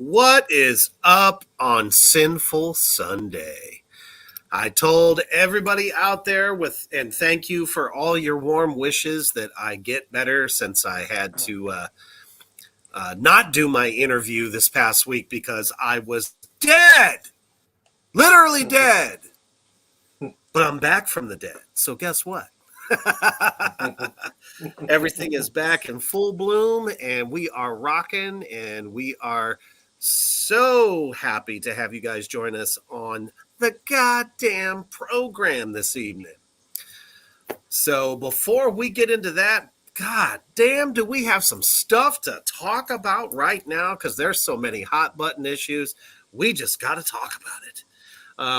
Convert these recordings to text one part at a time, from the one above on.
What is up on Sinful Sunday? I told everybody out there and thank you for all your warm wishes that I get better since I had to not do my interview this past week because I was dead, literally dead. But I'm back from the dead. So guess what? Everything is back in full bloom and we are rocking, and we are so happy to have you guys join us on the goddamn program this evening. So before we get into that, god damn, do we have some stuff to talk about right now, because there's so many hot button issues. We just got to talk about it.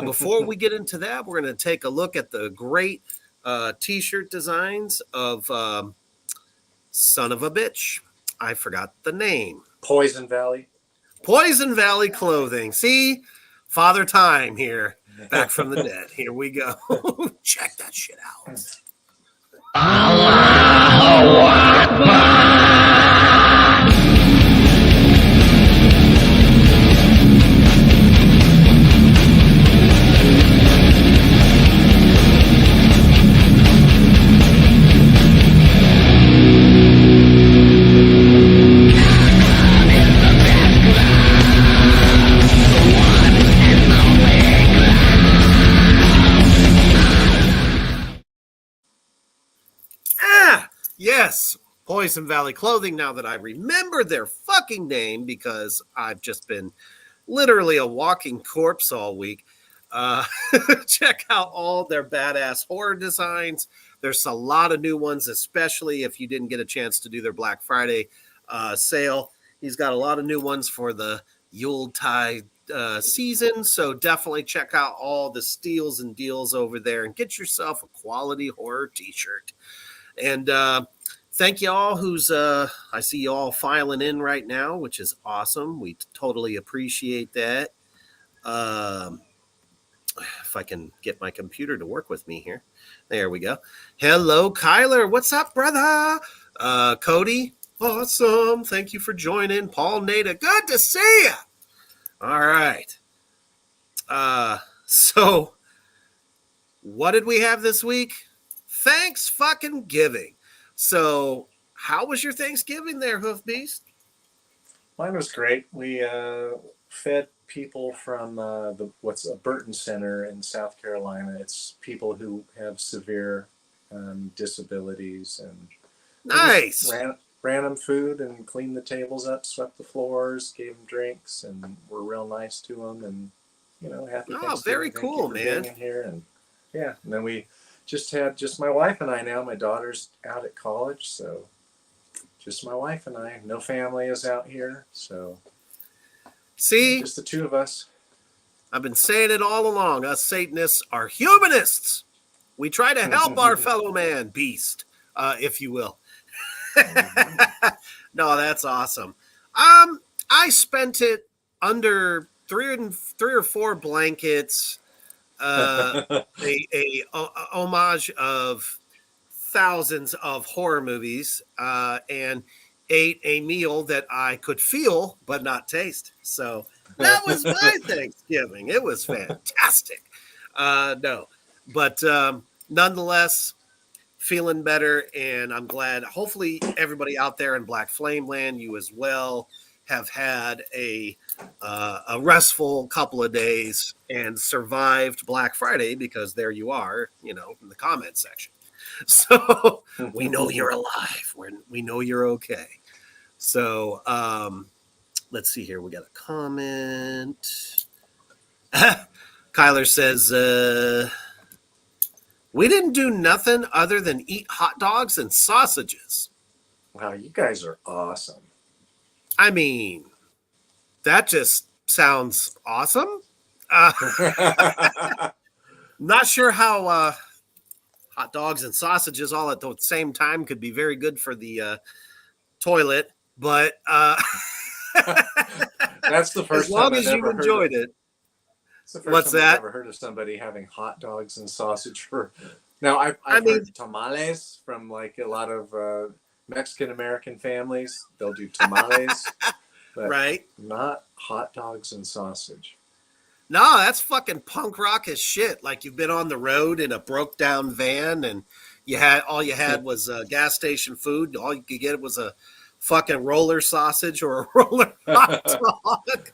Before we get into that, we're going to take a look at the great t-shirt designs of son of a bitch. I forgot the name. Poison Valley Clothing. See, Father Time here, back from the dead. Here we go. Check that shit out. Allahu Akbar. Yes, Poison Valley Clothing, now that I remember their fucking name, because I've just been literally a walking corpse all week. Check out all their badass horror designs. There's a lot of new ones, especially if you didn't get a chance to do their Black Friday sale. He's got a lot of new ones for the Yuletide season, so definitely check out all the steals and deals over there and get yourself a quality horror t-shirt. And thank you all I see you all filing in right now, which is awesome. We totally appreciate that. If I can get my computer to work with me here. There we go. Hello, Kyler. What's up, brother? Cody, awesome. Thank you for joining. Paul Nada, good to see you. All right. So what did we have this week? Thanks fucking giving. So how was your Thanksgiving there, Hoof Beast? Mine was great. We fed people from what's a Burton Center in South Carolina. It's people who have severe disabilities, and nice. Ran them food and cleaned the tables up, swept the floors, gave them drinks, and were real nice to them. And happy Thanksgiving. Oh, very cool, man. Being in here, and yeah, and then we just had my wife and I now. My daughter's out at college, so just my wife and I. No family is out here, so see, just the two of us. I've been saying it all along. Us Satanists are humanists. We try to help our fellow man, beast, if you will. No, that's awesome. I spent it under three or four blankets. A homage of thousands of horror movies, and ate a meal that I could feel but not taste. So that was my Thanksgiving. It was fantastic. No, but nonetheless, feeling better, and I'm glad. Hopefully, everybody out there in Black Flame Land, you as well, have had a restful couple of days and survived Black Friday, because there you are, in the comment section. So we know you're alive. We know you're okay. So let's see here. We got a comment. Kyler says, we didn't do nothing other than eat hot dogs and sausages. Wow, you guys are awesome. I mean, that just sounds awesome. Not sure how hot dogs and sausages all at the same time could be very good for the toilet, but That's the as first time long I've as you ever heard of. enjoyed it. It's the first What's time I've that? ever heard of somebody having hot dogs and sausage for. Now I've I mean, heard tamales from like a lot of Mexican American families. They'll do tamales, but right? not hot dogs and sausage. No, that's fucking punk rock as shit. Like you've been on the road in a broke down van and all you had was gas station food. All you could get was a fucking roller sausage or a roller hot dog.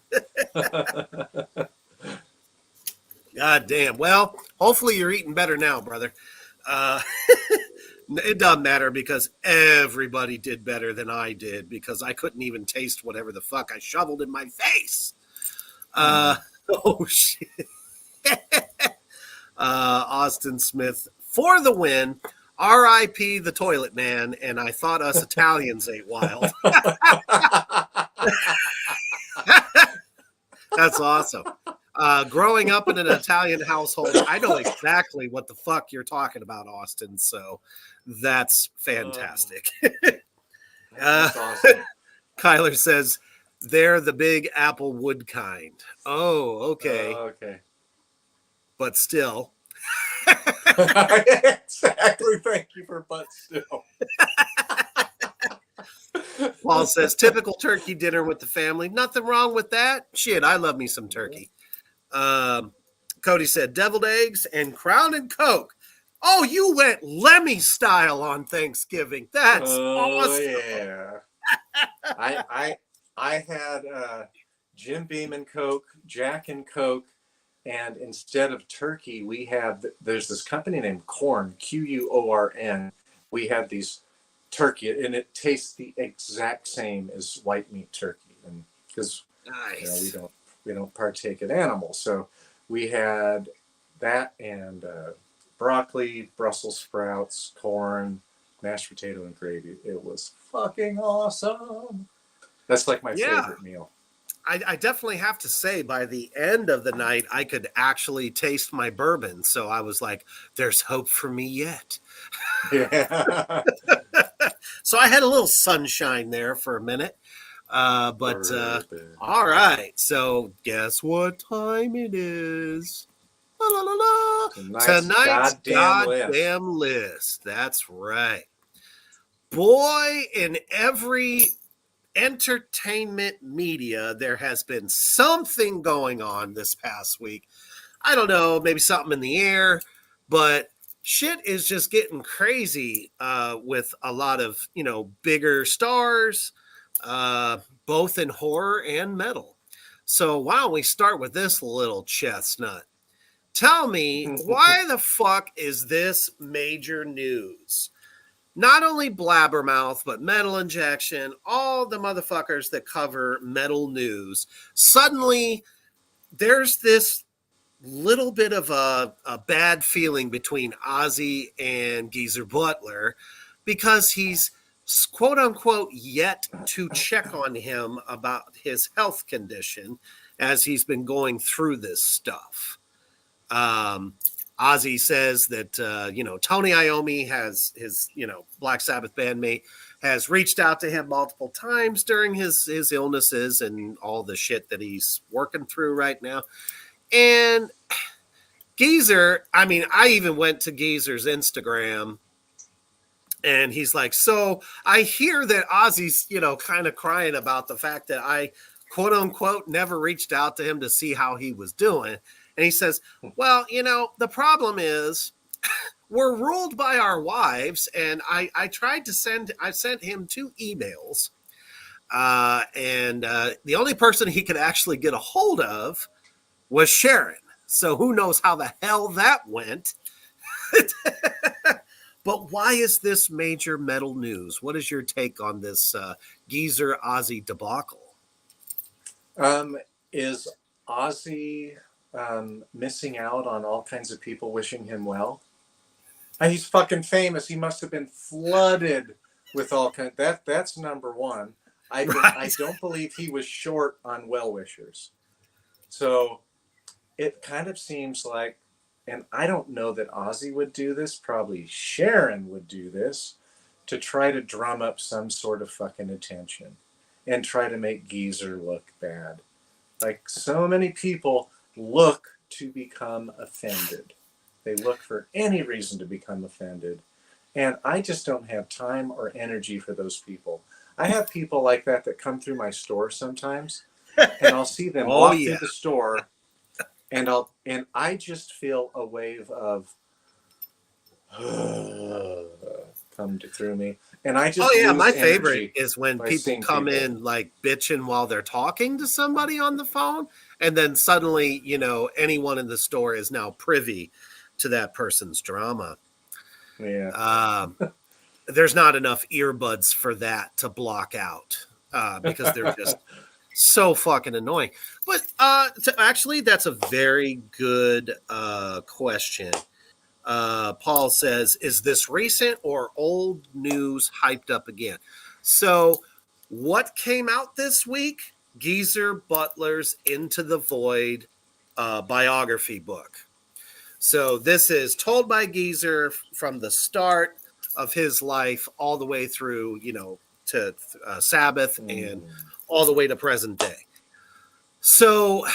God damn. Well, hopefully you're eating better now, brother. Uh, it doesn't matter because everybody did better than I did because I couldn't even taste whatever the fuck I shoveled in my face. Oh shit. Austin Smith for the win. R.I.P. the toilet man, and I thought us Italians ate wild. That's awesome. Growing up in an Italian household, I know exactly what the fuck you're talking about, Austin. So that's fantastic. That's awesome. Kyler says they're the big apple wood kind. Oh, okay. Okay. But still. Exactly. Thank you for but still. Paul says typical turkey dinner with the family. Nothing wrong with that. Shit, I love me some turkey. Cody said deviled eggs and Crown and Coke. Oh, you went Lemmy style on Thanksgiving. That's awesome. Yeah. I had Jim Beam and Coke, Jack and Coke, and instead of turkey, we had there's this company named Corn, Quorn. We had these turkey, and it tastes the exact same as white meat turkey, and because nice. we don't partake in animals, so we had that and broccoli, Brussels sprouts, corn, mashed potato, and gravy. It was fucking awesome. That's like my favorite meal. I definitely have to say, by the end of the night, I could actually taste my bourbon. So I was like, there's hope for me yet. Yeah. So I had a little sunshine there for a minute. But all right. So guess what time it is? La, la, la, la. Tonight's goddamn list. That's right. Boy, in every entertainment media, there has been something going on this past week. I don't know, maybe something in the air, but shit is just getting crazy with a lot of, bigger stars, both in horror and metal. So why don't we start with this little chestnut? Tell me, why the fuck is this major news? Not only Blabbermouth, but Metal Injection, all the motherfuckers that cover metal news. Suddenly, there's this little bit of a bad feeling between Ozzy and Geezer Butler because he's quote unquote yet to check on him about his health condition as he's been going through this stuff. Ozzy says that, Tony Iommi has his, Black Sabbath bandmate has reached out to him multiple times during his illnesses and all the shit that he's working through right now. And Geezer, I even went to Geezer's Instagram and he's like, so I hear that Ozzy's, kind of crying about the fact that I, quote unquote, never reached out to him to see how he was doing. And he says, well, the problem is we're ruled by our wives. And I sent him 2 emails. And the only person he could actually get a hold of was Sharon. So who knows how the hell that went. But why is this major metal news? What is your take on this Geezer Ozzy debacle? Um, is Ozzy missing out on all kinds of people wishing him well? He's fucking famous. He must have been flooded with all kind. That's number one. I Right. don't believe he was short on well wishers. So it kind of seems like, and I don't know that Ozzy would do this. Probably Sharon would do this to try to drum up some sort of fucking attention and try to make Geezer look bad. Like so many people look to become offended. They look for any reason to become offended. And I just don't have time or energy for those people. I have people like that come through my store sometimes, and I'll see them Oh walk through yeah. the store, and I just feel a wave of come through me, and I Oh just yeah. lose My favorite energy is when by people seeing come people. in like bitching while they're talking to somebody on the phone, and then suddenly, anyone in the store is now privy to that person's drama. Yeah. Um, there's not enough earbuds for that to block out because they're just so fucking annoying. But actually, that's a very good question. Paul says, "Is this recent or old news hyped up again?" So, what came out this week? Geezer Butler's Into the Void biography book. So this is told by Geezer from the start of his life all the way through, to Sabbath and Mm. all the way to present day. So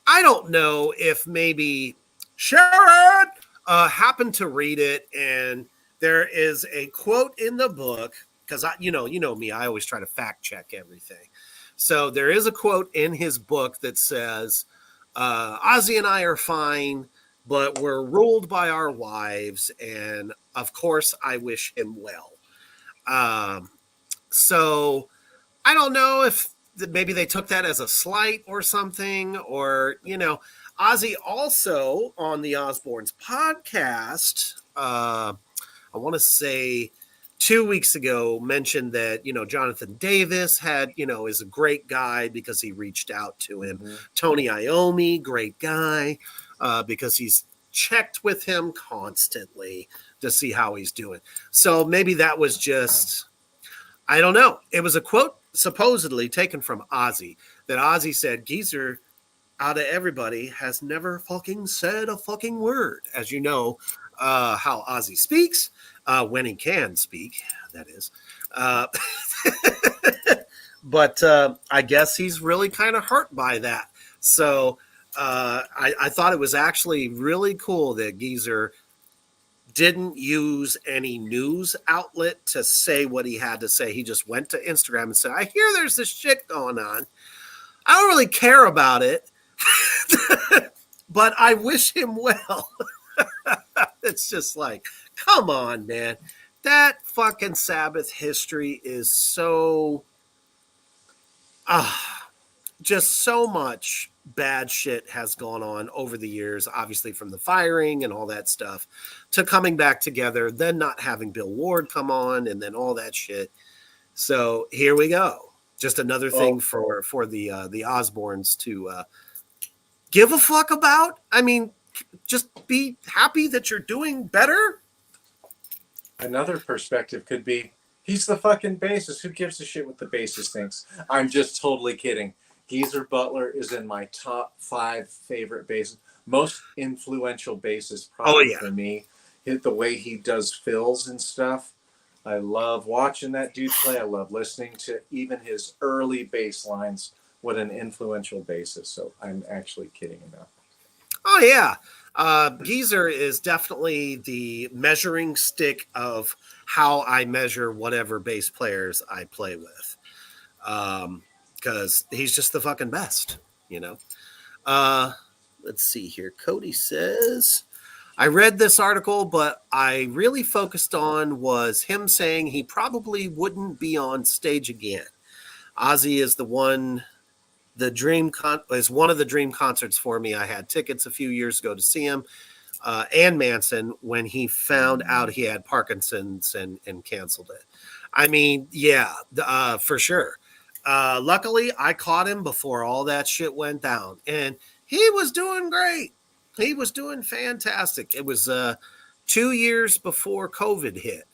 I don't know if maybe Sharon happened to read it, and there is a quote in the book because you know me, I always try to fact check everything. So there is a quote in his book that says, "Ozzy and I are fine, but we're ruled by our wives, and of course, I wish him well." Um, so I don't know if maybe they took that as a slight or something, or Ozzy also on the Osbournes podcast. I want to say 2 weeks ago mentioned that Jonathan Davis had is a great guy because he reached out to him. Mm-hmm. Tony Iommi, great guy because he's checked with him constantly to see how he's doing. So maybe that was just, I don't know. It was a quote supposedly taken from Ozzy that Ozzy said, "Geezer, out of everybody, has never fucking said a fucking word." As you know, how Ozzy speaks, when he can speak, that is. Uh, but I guess he's really kind of hurt by that. So I thought it was actually really cool that Geezer didn't use any news outlet to say what he had to say. He just went to Instagram and said, "I hear there's this shit going on. I don't really care about it, but I wish him well." It's just like, come on, man. That fucking Sabbath history is so, just so much bad shit has gone on over the years, obviously from the firing and all that stuff to coming back together, then not having Bill Ward come on, and then all that shit. So here we go. Just another thing Oh, for the Osbournes to give a fuck about. I mean, just be happy that you're doing better. another perspective could be he's the fucking bassist. Who gives a shit what the bassist thinks? I'm just totally kidding. Geezer Butler is in my top 5 favorite bassists, most influential bassist Oh probably yeah. for me. The way he does fills and stuff. I love watching that dude play. I love listening to even his early bass lines. What an influential bassist. So I'm actually kidding enough. Oh yeah. Geezer is definitely the measuring stick of how I measure whatever bass players I play with. Because he's just the fucking best, you know. Uh, let's see here. Cody says, "I read this article, but I really focused on was him saying he probably wouldn't be on stage again. Ozzy is is one of the dream concerts for me. I had tickets a few years ago to see him. and Manson when he found out he had Parkinson's and canceled it. I mean, yeah, for sure. Luckily, I caught him before all that shit went down, and he was doing great. He was doing fantastic. It was 2 years before COVID hit,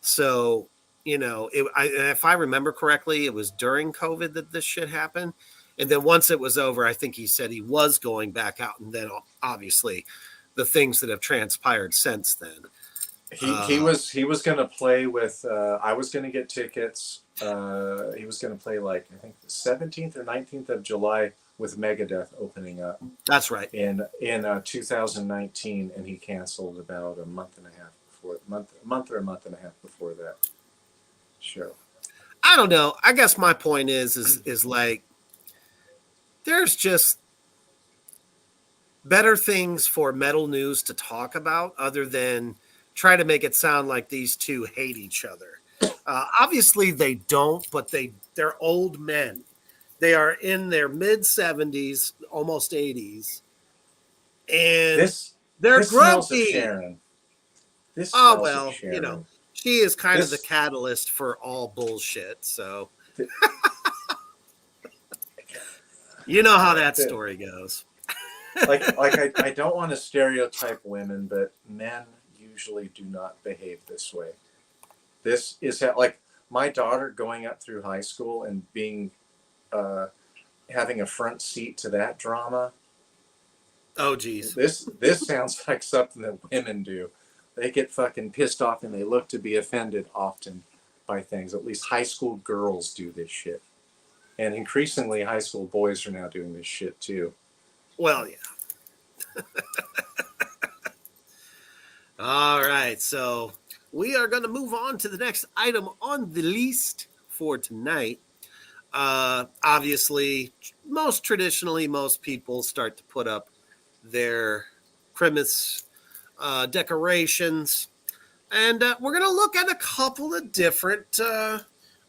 so if I remember correctly, it was during COVID that this shit happened. And then once it was over, I think he said he was going back out, and then obviously the things that have transpired since then. He was gonna play with. I was gonna get tickets. He was gonna play like I think the 17th or 19th of July with Megadeth opening up. That's right. In 2019, and he canceled about a month and a half before a month or a month and a half before that show. I don't know. I guess my point is like there's just better things for metal news to talk about other than try to make it sound like these two hate each other. Obviously they don't, but they're old men. They are in their mid 70s, almost 80s, and they're this smells of grumpy. Sharon. This Oh smells of well, Sharon. she is kind of the catalyst for all bullshit. So you know how that story goes. I don't want to stereotype women, but men usually do not behave this way. This is how, like my daughter going up through high school and being having a front seat to that drama. Oh geez. This sounds like something that women do. They get fucking pissed off and they look to be offended often by things. At least high school girls do this shit. And increasingly high school boys are now doing this shit too. Well, yeah. All right, so we are going to move on to the next item on the list for tonight. Obviously, most traditionally, most people start to put up their Christmas decorations. And we're going to look at a couple of different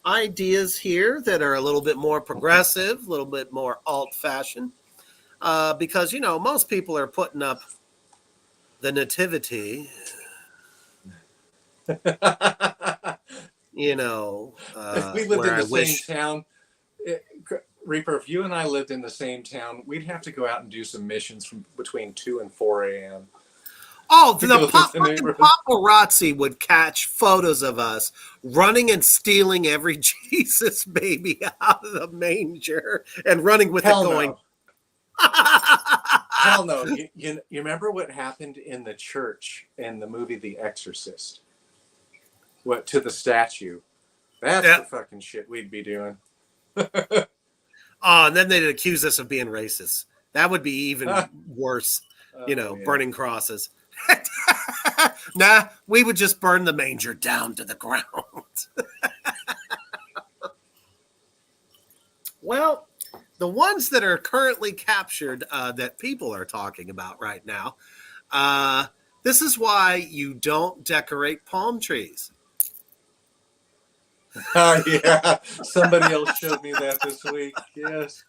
ideas here that are a little bit more progressive, a little bit more alt-fashioned. Because, most people are putting up the nativity. If we lived in the same town, Reaper, if you and I lived in the same town, we'd have to go out and do some missions from between 2 and 4 a.m. Oh, the paparazzi would catch photos of us running and stealing every Jesus baby out of the manger and running with Hell it going. No. Hell no. You remember what happened in the church in the movie The Exorcist? What, to the statue? That's the fucking shit we'd be doing. And then they'd accuse us of being racist. That would be even worse, burning crosses. Nah, we would just burn the manger down to the ground. Well, the ones that are currently captured that people are talking about right now, this is why you don't decorate palm trees. Yeah, somebody else showed me that this week. Yes.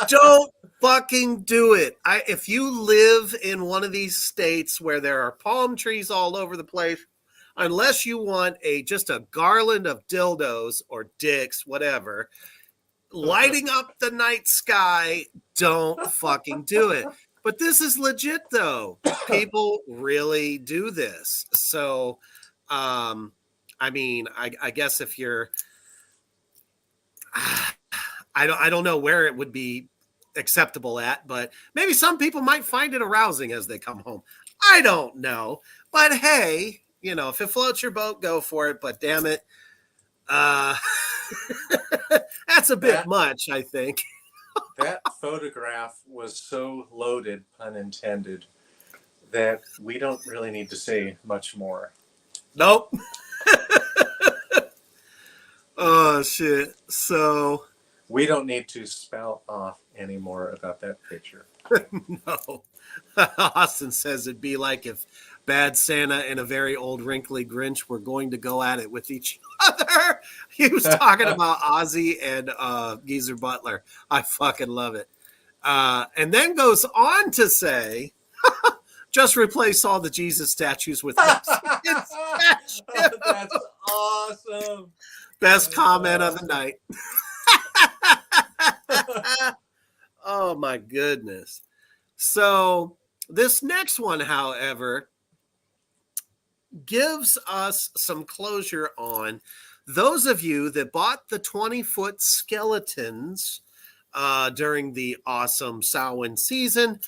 Don't fucking do it. If you live in one of these states where there are palm trees all over the place, unless you want just a garland of dildos or dicks, whatever, lighting up the night sky, don't fucking do it. But this is legit though. People really do this. So, I guess if you're, I don't know where it would be acceptable at, but maybe some people might find it arousing as they come home. I don't know, but hey, if it floats your boat, go for it. But damn it, that's a bit much, I think. That photograph was so loaded, pun intended, that we don't really need to say much more. Nope. Oh shit. So we don't need to spout off anymore about that picture. No. Austin says it'd be like if Bad Santa and a very old wrinkly Grinch were going to go at it with each other. He was talking about Ozzy and Geezer Butler. I fucking love it. And then goes on to say, Just replace all the Jesus statues with Mexican statues. That's awesome. Best That's comment of the awesome. night. Oh my goodness. So this next one, however, gives us some closure on those of you that bought the 20-foot skeletons during the awesome Samhain season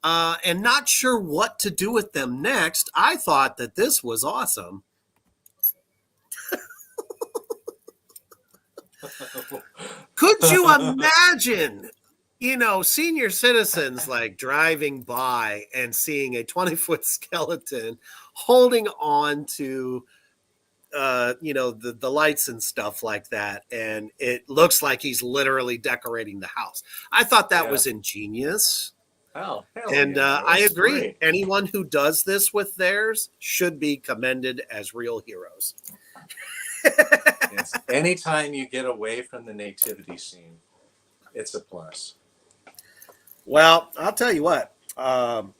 and not sure what to do with them next. I thought that this was awesome. Could you imagine, senior citizens like driving by and seeing a 20-foot skeleton holding on to, the lights and stuff like that. And it looks like he's literally decorating the house. I thought that Yeah. was ingenious. Oh, hell And yeah. I That's agree. great. Anyone who does this with theirs should be commended as real heroes. Yes. Anytime you get away from the nativity scene, it's a plus. Well, I'll tell you what,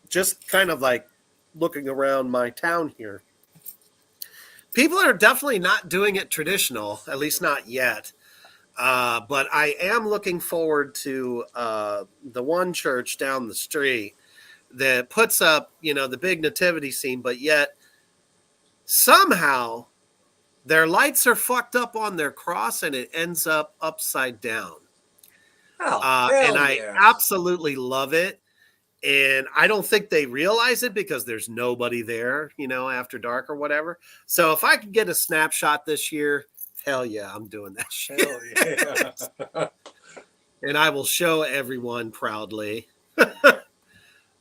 just kind of like looking around my town here, people are definitely not doing it traditional, at least not yet. But I am looking forward to the one church down the street that puts up, the big nativity scene, but yet somehow their lights are fucked up on their cross and it ends up upside down. Oh, And hell I yes. absolutely love it. And I don't think they realize it because there's nobody there, after dark or whatever. So if I could get a snapshot this year, hell yeah, I'm doing that shit. Hell yeah. And I will show everyone proudly.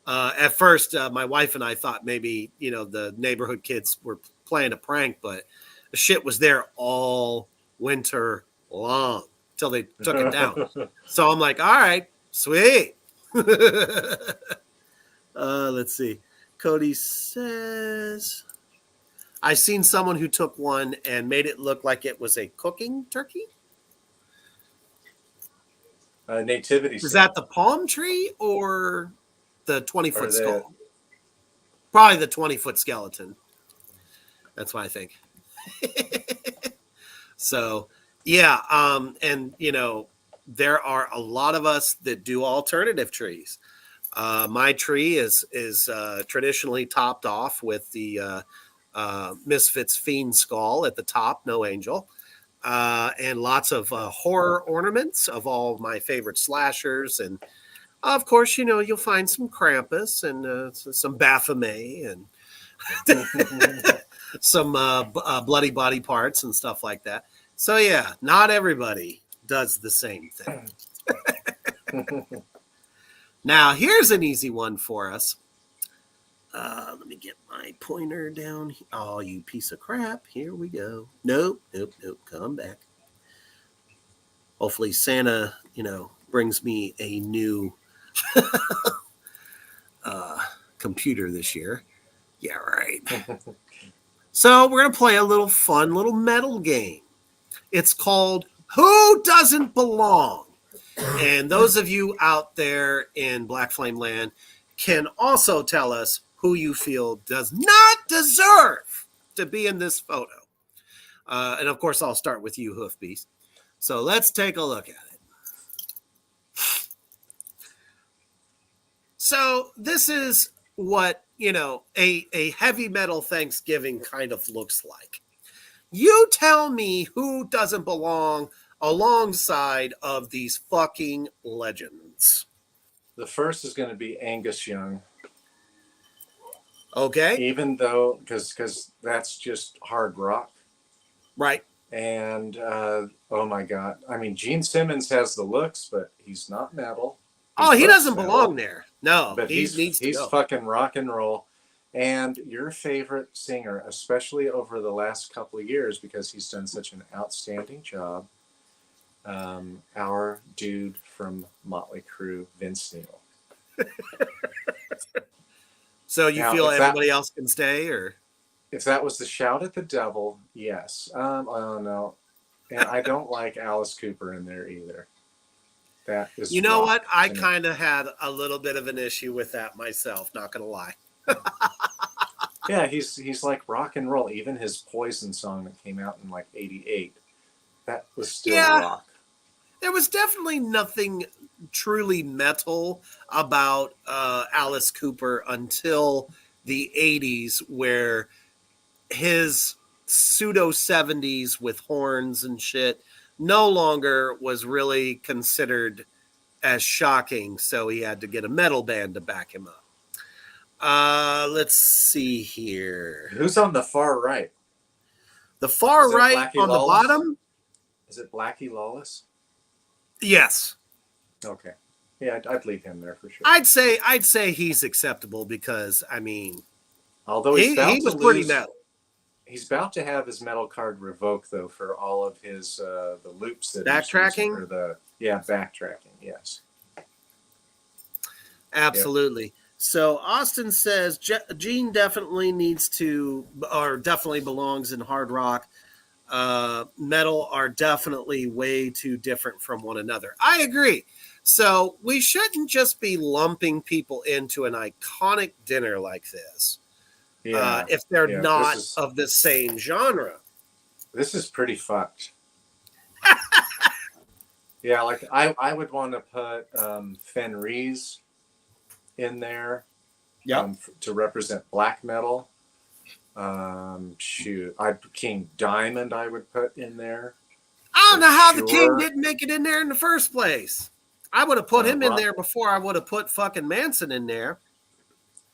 At first, my wife and I thought maybe, the neighborhood kids were playing a prank, but the shit was there all winter long until they took it down. So I'm like, all right, sweet. Let's see. Cody says, I seen someone who took one and made it look like it was a cooking turkey. Nativity scene. Is that the palm tree or the 20-foot Or the skull? Probably the 20-foot skeleton. That's what I think. So, yeah. And, there are a lot of us that do alternative trees. My tree is traditionally topped off with the Misfits Fiend skull at the top, no angel, and lots of horror ornaments of all my favorite slashers. And of course, you'll find some Krampus and some Baphomet and some bloody body parts and stuff like that. So, yeah, not everybody does the same thing. Now, here's an easy one for us. Let me get my pointer down. Oh, you piece of crap. Here we go. Nope. Come back. Hopefully Santa, brings me a new computer this year. Yeah, right. So we're going to play a little fun little metal game. It's called Who Doesn't Belong? And those of you out there in Black Flame Land can also tell us who you feel does not deserve to be in this photo. And of course, I'll start with you, Hoof Beast. So let's take a look at it. So this is what, a heavy metal Thanksgiving kind of looks like. You tell me who doesn't belong alongside of these fucking legends. The first is going to be Angus Young. Okay. Even though, because that's just hard rock. Right. And oh my God. I mean, Gene Simmons has the looks, but he's not metal. He doesn't belong there. No, but he needs to he's go. fucking rock and roll. And your favorite singer, especially over the last couple of years, because he's done such an outstanding job, our dude from Motley Crue, Vince Neil. So you feel everybody else can stay, or if that was the shout at the devil, yes. I don't know, and I don't like Alice Cooper in there either. That is, what? I kind of had a little bit of an issue with that myself. Not gonna lie. Yeah, he's like rock and roll. Even his Poison song that came out in like '88, that was still Yeah, rock. there was definitely nothing truly metal about Alice Cooper until the 80s, where his pseudo 70s with horns and shit no longer was really considered as shocking, so he had to get a metal band to back him up. Let's see here. Who's on the far right? The far Is that right Blackie on the Lawless? bottom, Is it Blackie Lawless? yes. Okay. Yeah, I'd leave him there for sure. I'd say he's acceptable because I mean Although he was pretty metal. he's about to have his metal card revoked though for all of his the loops that he's using Backtracking, or the yeah backtracking. Yes. Yep. absolutely. So Austin says Gene definitely needs to, or definitely belongs in hard rock. Metal are definitely way too different from one another. I agree. So we shouldn't just be lumping people into an iconic dinner like this Yeah. if they're Yeah. not of the same genre. This is pretty fucked. Yeah, like I would want to put Fenris in there Yep. to represent black metal. Shoot, I King Diamond I would put in there I don't for know how the king sure. didn't make it in there in the first place. I would have put him in Ron, there before I would have put fucking Manson in there.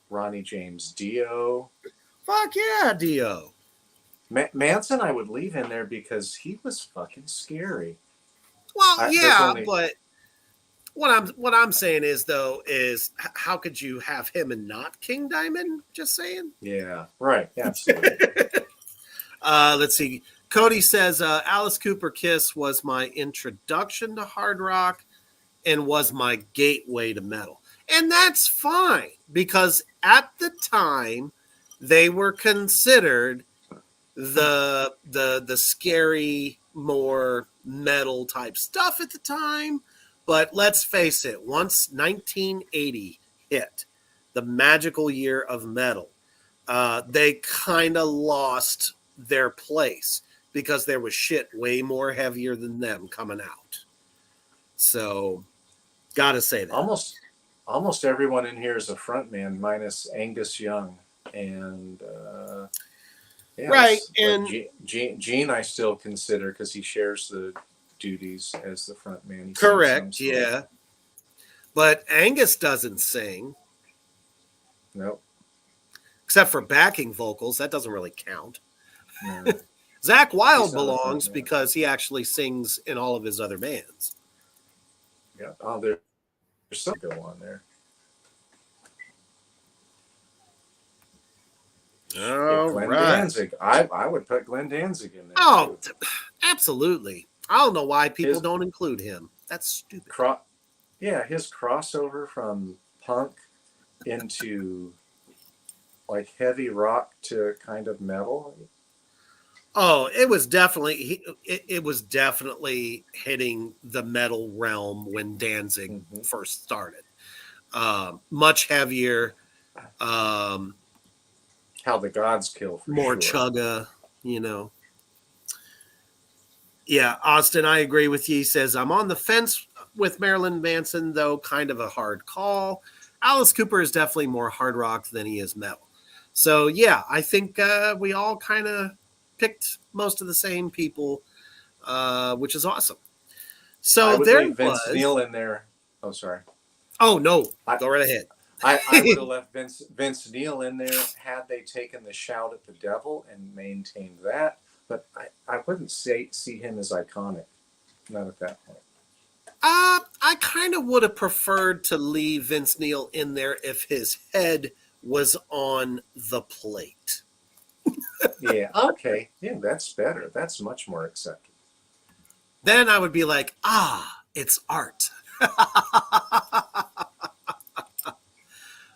Ronnie James Dio. Fuck yeah, Dio. Manson I would leave in there because he was fucking scary. Well, There's yeah, only but what I'm saying is though is how could you have him and not King Diamond? Just saying. yeah right absolutely. Let's see. Cody says Alice Cooper Kiss was my introduction to hard rock and was my gateway to metal. And that's fine because at the time they were considered the scary more metal type stuff at the time. But let's face it, once 1980 hit, the magical year of metal, they kind of lost their place because there was shit way more heavier than them coming out. So gotta say that. Almost everyone in here is a frontman minus Angus Young and yeah, Right. let's like And Gene I still consider because he shares the duties as the front man. He sings some correct. songs. Yeah. But Angus doesn't sing Nope. except for backing vocals. That doesn't really count. No. Zach He's Wild not a front belongs man. because he actually sings in all of his other bands. Yeah. Oh, there's some go on there. Yeah, All Glenn right. Danzig. I would put Glenn Danzig in there Oh, too. absolutely. I don't know why people His don't include him. That's stupid. yeah, his crossover from punk into like heavy rock to kind of metal. Oh, it was definitely hitting the metal realm when Danzig Mm-hmm. first started. Much heavier, How the Gods Kill for more sure. chugga, you know. Yeah, Austin, I agree with you. He says, I'm on the fence with Marilyn Manson, though kind of a hard call. Alice Cooper is definitely more hard rock than he is metal. So, yeah, I think we all kind of picked most of the same people, which is awesome. I So would there leave Vince was, Neil in there. Oh, sorry. oh, no, I go right ahead. I would have left Vince Neil in there had they taken the shout at the devil and maintained that. But I wouldn't see him as iconic. Not at that point. I kind of would have preferred to leave Vince Neil in there if his head was on the plate. Yeah. Okay. Yeah, that's better. That's much more acceptable. Then I would be like, it's art.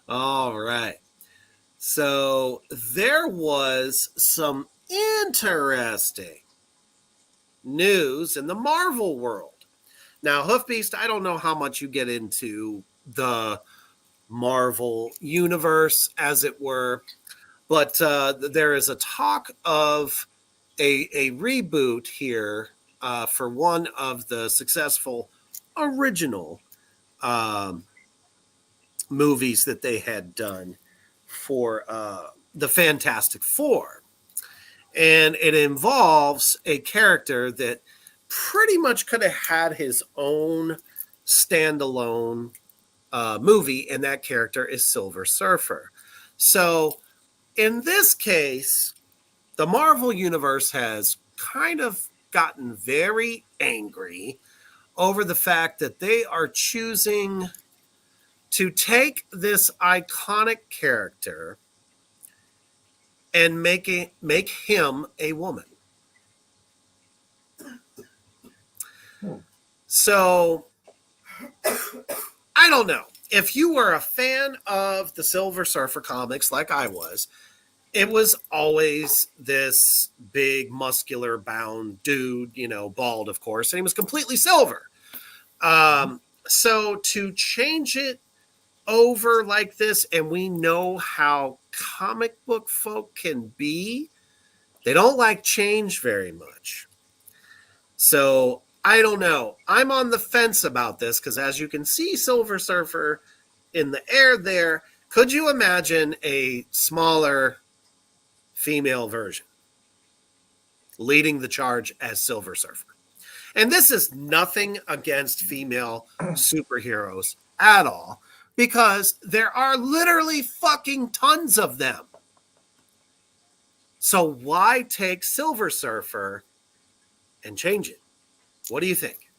All right. So there was some interesting news in the Marvel world. Now, Hoofbeast, I don't know how much you get into the Marvel universe, as it were. But there is a talk of a reboot here for one of the successful original um, movies that they had done for the Fantastic Four. And it involves a character that pretty much could have had his own standalone movie, and that character is Silver Surfer. So in this case, the Marvel Universe has kind of gotten very angry over the fact that they are choosing to take this iconic character and make him a woman. Hmm. So I don't know. If you were a fan of the Silver Surfer comics like I was, it was always this big, muscular bound dude, bald, of course, and he was completely silver. Mhm. So to change it over like this, and we know how comic book folk can be, they don't like change very much. So I don't know. I'm on the fence about this because, as you can see, Silver Surfer in the air there. Could you imagine a smaller female version leading the charge as Silver Surfer? And this is nothing against female superheroes at all, because there are literally fucking tons of them. So why take Silver Surfer and change it? What do you think?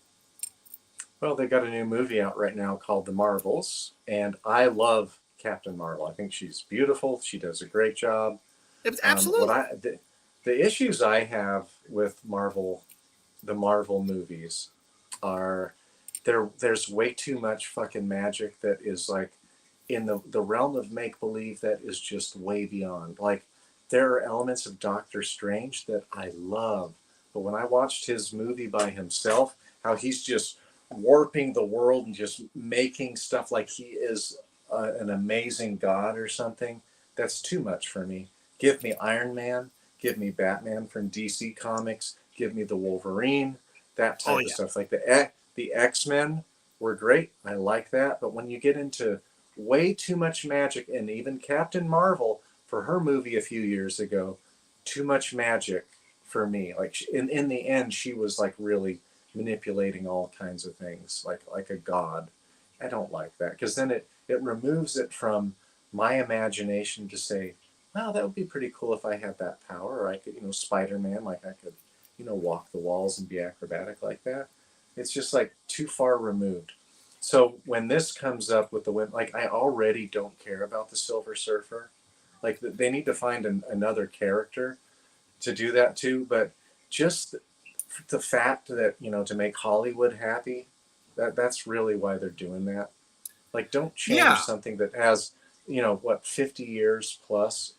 Well, they got a new movie out right now called The Marvels, and I love Captain Marvel. I think she's beautiful. She does a great job. It's What absolutely. the issues I have with the Marvel movies are there's way too much fucking magic that is like in the realm of make believe that is just way beyond. Like there are elements of Doctor Strange that I love, but when I watched his movie by himself, how he's just warping the world and just making stuff like he is an amazing god or something, that's too much for me. Give me Iron Man, give me Batman from DC Comics, give me the Wolverine, that Oh type of yeah. stuff. Like the X Men were great. I like that. But when you get into way too much magic, and even Captain Marvel for her movie a few years ago, too much magic for me. Like in the end, she was like really manipulating all kinds of things, like a god. I don't like that because then it removes it from my imagination to say, wow, that would be pretty cool if I had that power, or I could, Spider Man, like I could, walk the walls and be acrobatic like that. It's just like too far removed. So when this comes up with the women, like I already don't care about the Silver Surfer. Like they need to find another character to do that too. But just the fact that to make Hollywood happy, that's really why they're doing that. Like don't change Yeah. something that has what 50 years plus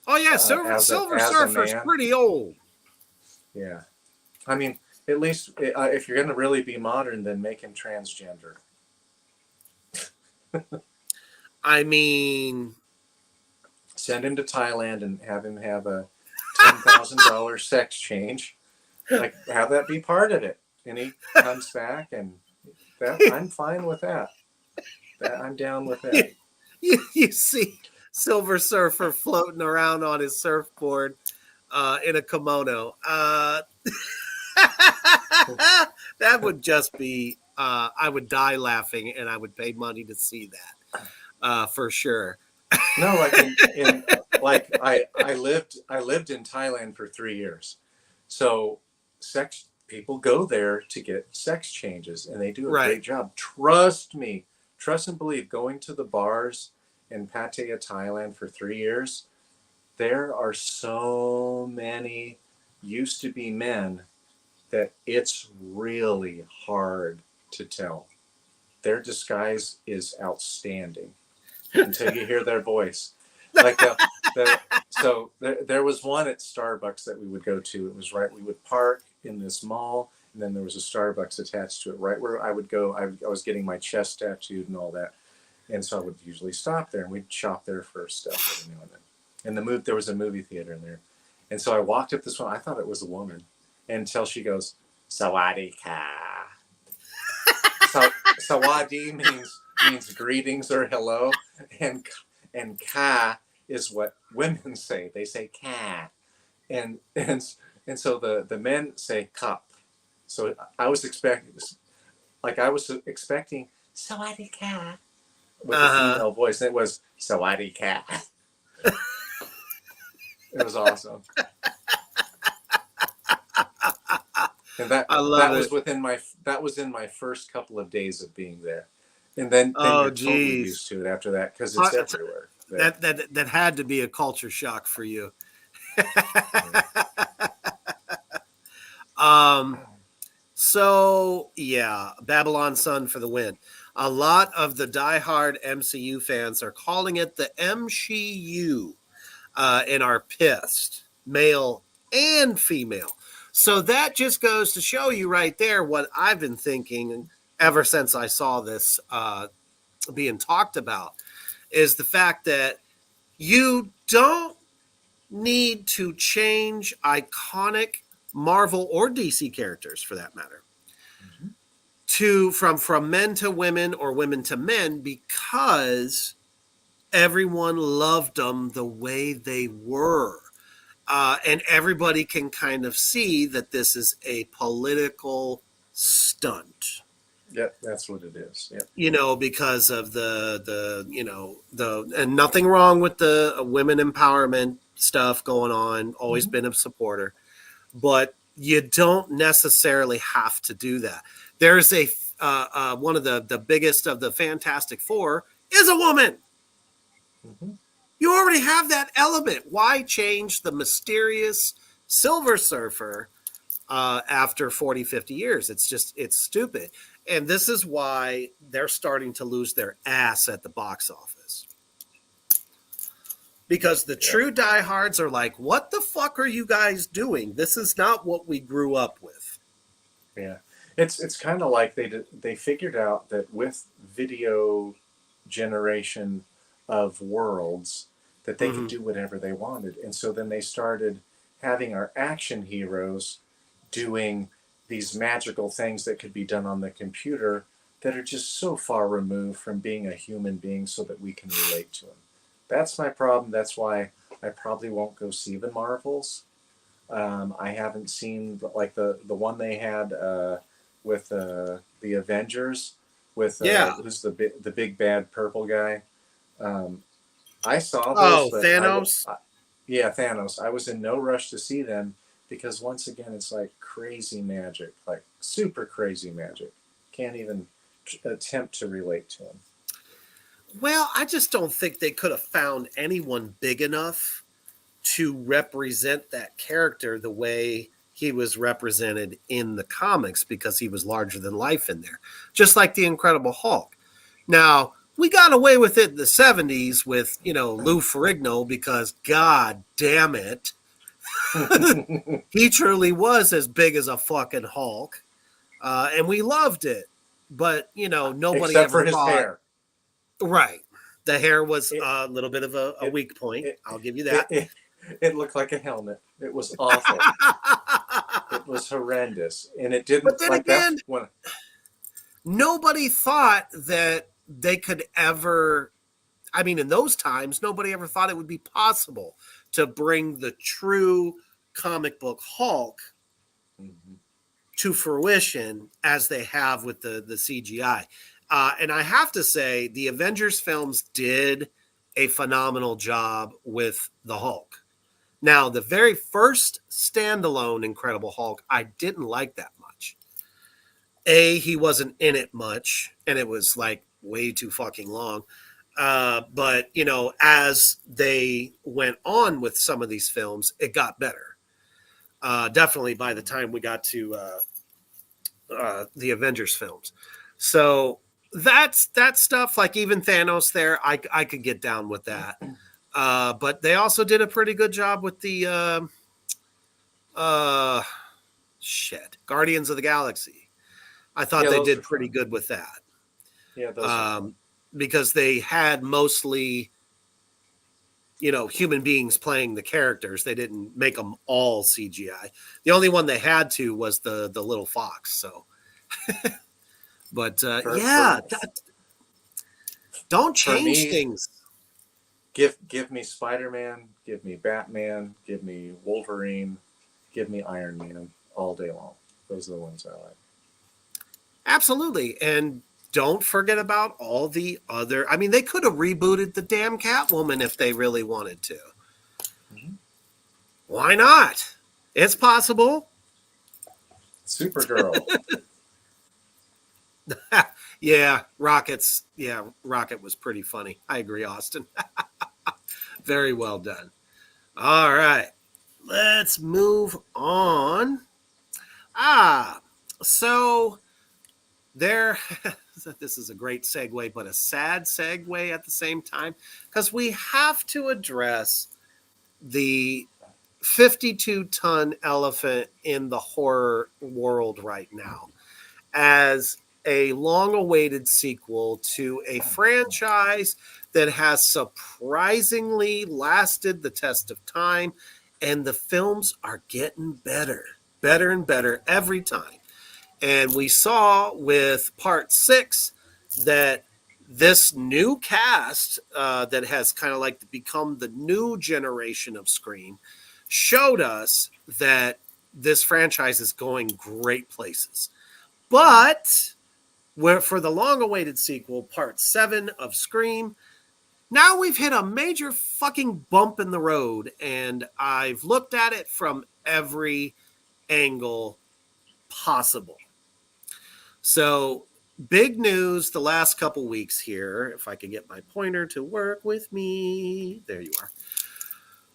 Oh yeah. Silver as a Silver Surfer's man. pretty old. Yeah, I mean at least if you're going to really be modern, then make him transgender. I mean, Send him to Thailand and have him have a $10,000 sex change. Like have that be part of it, and he comes back, and that I'm fine with that. That I'm down with that. you see Silver Surfer floating around on his surfboard in a kimono. That would just be. I would die laughing, and I would pay money to see that for sure. No, like in like I lived in Thailand for 3 years, so sex people go there to get sex changes, and they do a Right. great job. Trust me, trust and believe. Going to the bars in Pattaya, Thailand for 3 years, there are so many used to be men that it's really hard to tell. Their disguise is outstanding until you hear their voice. Like the so there was one at Starbucks that we would go to. It was right. We would park in this mall, and then there was a Starbucks attached to it. Right where I would go, I was getting my chest tattooed and all that. And so I would usually stop there and we'd shop there for stuff every now and then. And there was a movie theater in there. And so I walked up this one. I thought it was a woman until she goes, Sawadee ka. So Sawadi means greetings or hello, and ka is what women say. They say ka, and and and so the men say cup. So I was expecting Sawadee ka with a Uh-huh. female voice. And it was Sawadee ka. It was awesome, and I love that was it. in my first couple of days of being there, and then Oh, you're totally geez. used to it after that because it's everywhere there. That had to be a culture shock for you. Yeah. um, so yeah, Babylon Sun for the win. A lot of the diehard MCU fans are calling it the MCU, and are pissed, male and female. So that just goes to show you right there what I've been thinking ever since I saw this being talked about is the fact that you don't need to change iconic Marvel or DC characters for that matter Mm-hmm. to from men to women or women to men because everyone loved them the way they were. And everybody can kind of see that this is a political stunt. Yep, that's what it is. Yep. Because of the and nothing wrong with the women empowerment stuff going on. Always Mm-hmm. been a supporter, but you don't necessarily have to do that. There's a one of the biggest of the Fantastic Four is a woman. Mm-hmm. You already have that element. Why change the mysterious Silver Surfer after 40, 50 years? It's stupid. And this is why they're starting to lose their ass at the box office. Because the Yeah. true diehards are like, what the fuck are you guys doing? This is not what we grew up with. Yeah. It's kind of like they figured out that with video generation of worlds that they could Mm-hmm. do whatever they wanted. And so then they started having our action heroes doing these magical things that could be done on the computer that are just so far removed from being a human being so that we can relate to them. That's my problem. That's why I probably won't go see the Marvels. I haven't seen like the one they had with the Avengers with Yeah. who's the big bad purple guy. Um, I saw those, Oh, but Thanos. yeah, Thanos. I was in no rush to see them because once again, it's like crazy magic, like super crazy magic. Can't even attempt to relate to him. Well, I just don't think they could have found anyone big enough to represent that character the way he was represented in the comics because he was larger than life in there, just like the Incredible Hulk. Now, we got away with it in the 70s with, Lou Ferrigno because god damn it, he truly was as big as a fucking Hulk. And we loved it. But, nobody Except ever for his thought, hair. right. The hair was It a little bit of a it weak point. it I'll give you it that. it, it looked like a helmet. It was awful. It was horrendous, and it But didn't then like that again, when. nobody thought that they could ever. I mean, in those times, nobody ever thought it would be possible to bring the true comic book Hulk Mhm. to fruition as they have with the CGI. And I have to say, the Avengers films did a phenomenal job with the Hulk. Now, the very first standalone Incredible Hulk, I didn't like that much. He wasn't in it much, and it was like way too fucking long. But as they went on with some of these films, it got better. Definitely by the time we got to the Avengers films. So that's that stuff. Like even Thanos, there, I could get down with that. But they also did a pretty good job with the uh, Guardians of the Galaxy. I thought Yeah, they those did are pretty fun. good with that. Yeah, those are Um, fun. because they had mostly, human beings playing the characters. They didn't make them all CGI. The only one they had to was the little fox. So, but For yeah, don't for change me, things. give me Spider-Man, give me Batman, give me Wolverine, give me Iron Man all day long. Those are the ones I like. Absolutely, and don't forget about all the other. I mean, they could have rebooted the damn Catwoman if they really wanted to. Mm-hmm. Why not? It's possible. Supergirl. Rocket was pretty funny. I agree, Austin. Very well done. All right, let's move on. Ah, so there, this is a great segue, but a sad segue at the same time, because we have to address the 52-ton elephant in the horror world right now as a long awaited sequel to a franchise that has surprisingly lasted the test of time, and the films are getting better and better every time. And we saw with part 6 that this new cast that has kind of like become the new generation of Scream showed us that this franchise is going great places. But for the long awaited sequel, part 7 of Scream, now we've hit a major fucking bump in the road, and I've looked at it from every angle possible. So, big news the last couple weeks here. If I could get my pointer to work with me. There you are.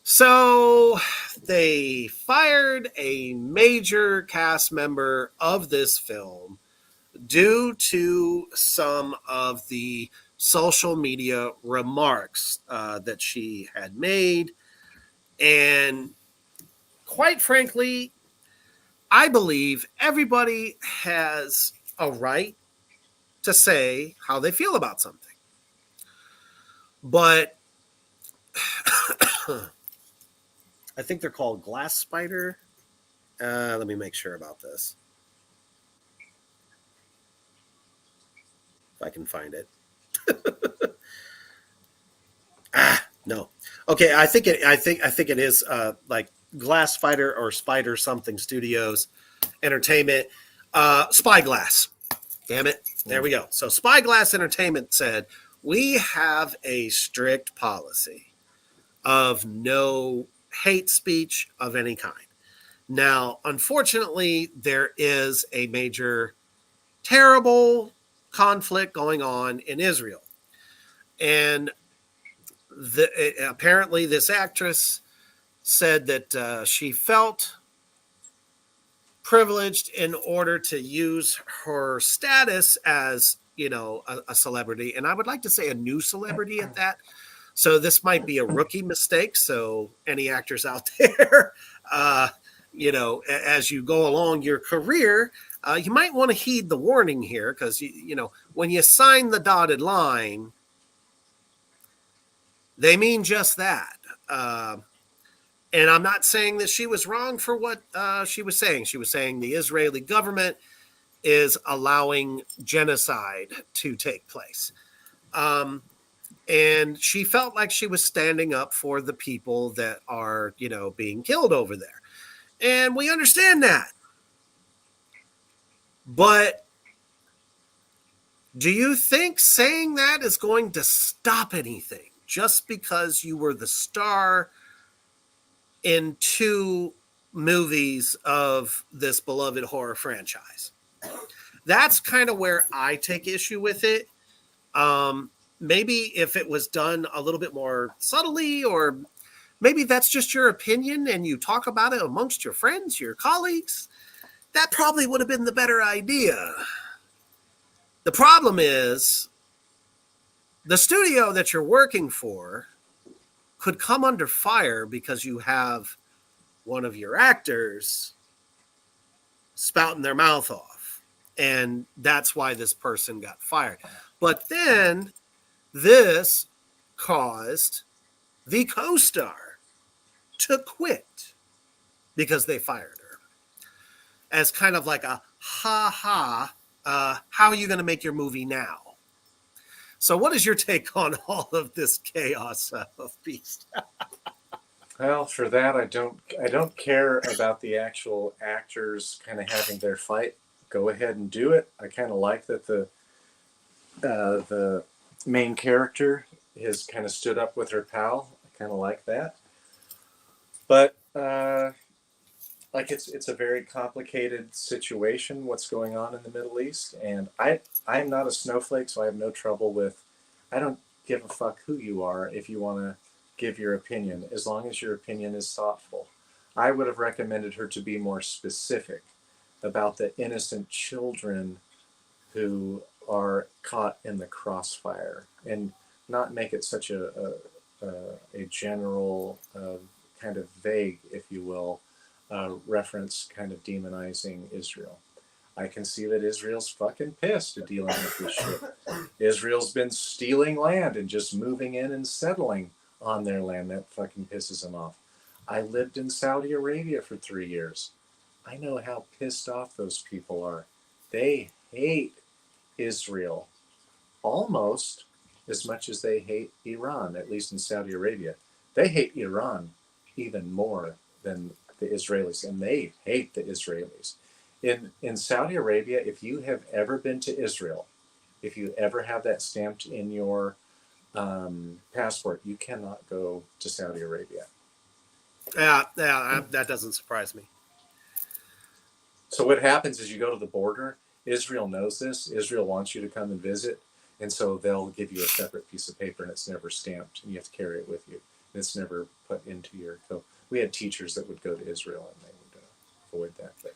So, they fired a major cast member of this film due to some of the social media remarks that she had made. And quite frankly, I believe everybody has a right to say how they feel about something. But I think they're called glass spider. Let me make sure about this. If I can find it. No. Okay, I think it is like Glass Spider or Spider something Studios Entertainment. Spyglass. Damn it. There we go. So Spyglass Entertainment said, we have a strict policy of no hate speech of any kind. Now, unfortunately, there is a major, terrible conflict going on in Israel. And apparently, this actress said that she felt privileged in order to use her status as, a celebrity. And I would like to say a new celebrity at that. So this might be a rookie mistake. So any actors out there, as you go along your career, you might want to heed the warning here because, when you sign the dotted line, they mean just that. And I'm not saying that she was wrong for what she was saying. She was saying the Israeli government is allowing genocide to take place. And she felt like she was standing up for the people that are, being killed over there. And we understand that. But do you think saying that is going to stop anything just because you were the star in 2 movies of this beloved horror franchise? That's kind of where I take issue with it. Maybe if it was done a little bit more subtly, or maybe that's just your opinion and you talk about it amongst your friends, your colleagues, that probably would have been the better idea. The problem is the studio that you're working for could come under fire because you have one of your actors spouting their mouth off. And that's why this person got fired. But then This caused the co-star to quit because they fired her as kind of like a ha ha. How are you going to make your movie now? So, what is your take on all of this chaos of Beast? Well, for that, I don't care about the actual actors kind of having their fight. Go ahead and do it. I kind of like that the main character has kind of stood up with her pal. I kind of like that. But like it's a very complicated situation what's going on in the Middle East, and I'm not a snowflake, so I have no trouble with. I don't give a fuck who you are if you want to give your opinion, as long as your opinion is thoughtful. I would have recommended her to be more specific about the innocent children who are caught in the crossfire, and not make it such a general kind of vague, if you will, reference kind of demonizing Israel. I can see that Israel's fucking pissed at dealing with this shit. Israel's been stealing land and just moving in and settling on their land. That fucking pisses them off. I lived in Saudi Arabia for 3 years. I know how pissed off those people are. They hate Israel almost as much as they hate Iran, at least in Saudi Arabia. They hate Iran even more than the Israelis, and they hate the Israelis. In Saudi Arabia, if you have ever been to Israel, if you ever have that stamped in your passport, you cannot go to Saudi Arabia. Yeah, that doesn't surprise me. So what happens is you go to the border. Israel knows this. Israel wants you to come and visit, and so they'll give you a separate piece of paper, and it's never stamped, and you have to carry it with you. And it's never put into your. So we had teachers that would go to Israel, and they would avoid that. But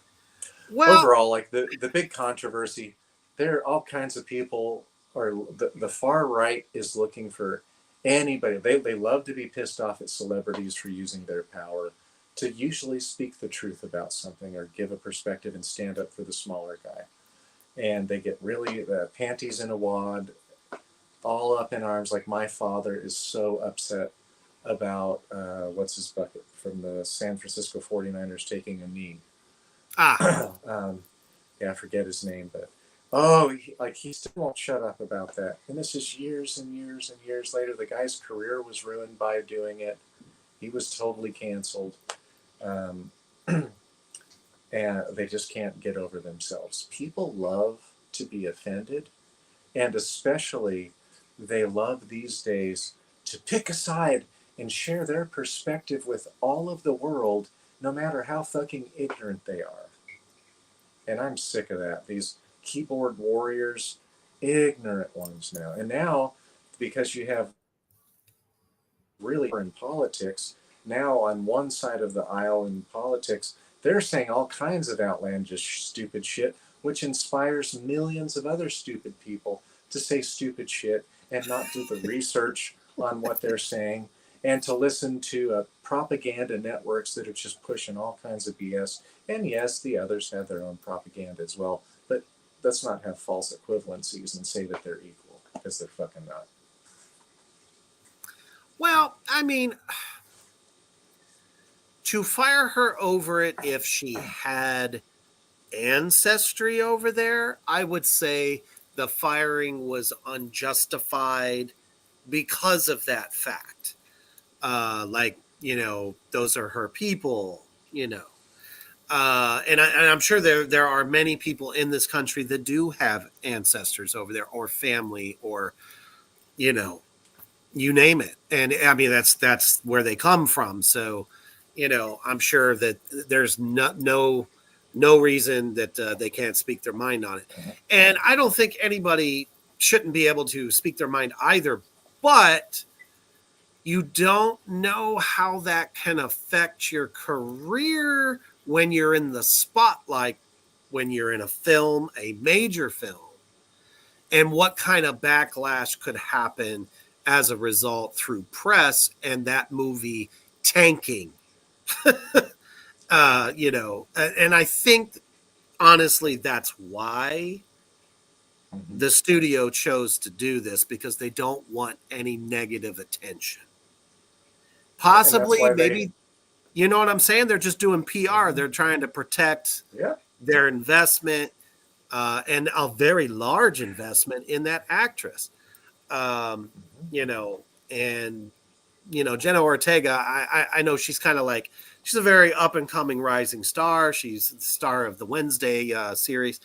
Well, overall, like the big controversy, there are all kinds of people, or the far right is looking for anybody. They love to be pissed off at celebrities for using their power to usually speak the truth about something or give a perspective and stand up for the smaller guy. And they get really panties in a wad, all up in arms. Like my father is so upset about what's his bucket from the San Francisco 49ers taking a knee. ah, Yeah, I forget his name, but oh, he still won't shut up about that. And this is years and years and years later. The guy's career was ruined by doing it. He was totally canceled. Um, and they just can't get over themselves. People love to be offended, and especially they love these days to pick a side and share their perspective with all of the world, no matter how fucking ignorant they are. And I'm sick of that. These keyboard warriors, ignorant ones now. And now, because you have really in politics, now on one side of the aisle in politics, they're saying all kinds of outlandish, stupid shit, which inspires millions of other stupid people to say stupid shit and not do the research on what they're saying, and to listen to propaganda networks that are just pushing all kinds of BS. And yes, the others have their own propaganda as well, but let's not have false equivalencies and say that they're equal, because they're fucking not. well, I mean, to fire her over it if she had ancestry over there, I would say the firing was unjustified because of that fact. Like, those are her people, and I'm sure there are many people in this country that do have ancestors over there or family or you know you name it, and I mean that's where they come from. So, I'm sure that there's no reason that they can't speak their mind on it, and I don't think anybody shouldn't be able to speak their mind either. But you don't know how that can affect your career when you're in the spotlight, when you're in a film, a major film, and what kind of backlash could happen as a result through press and that movie tanking. And I think honestly that's why Mm-hmm. the studio chose to do this because they don't want any negative attention. And that's Possibly, why they. maybe, you know what I'm saying? They're just doing PR. Mm-hmm. They're trying to protect Yeah. their investment, and a very large investment in that actress. Um, Mm-hmm. you know, and Jenna Ortega, I know she's kind of like, she's a very up and coming rising star. She's the star of the Wednesday series.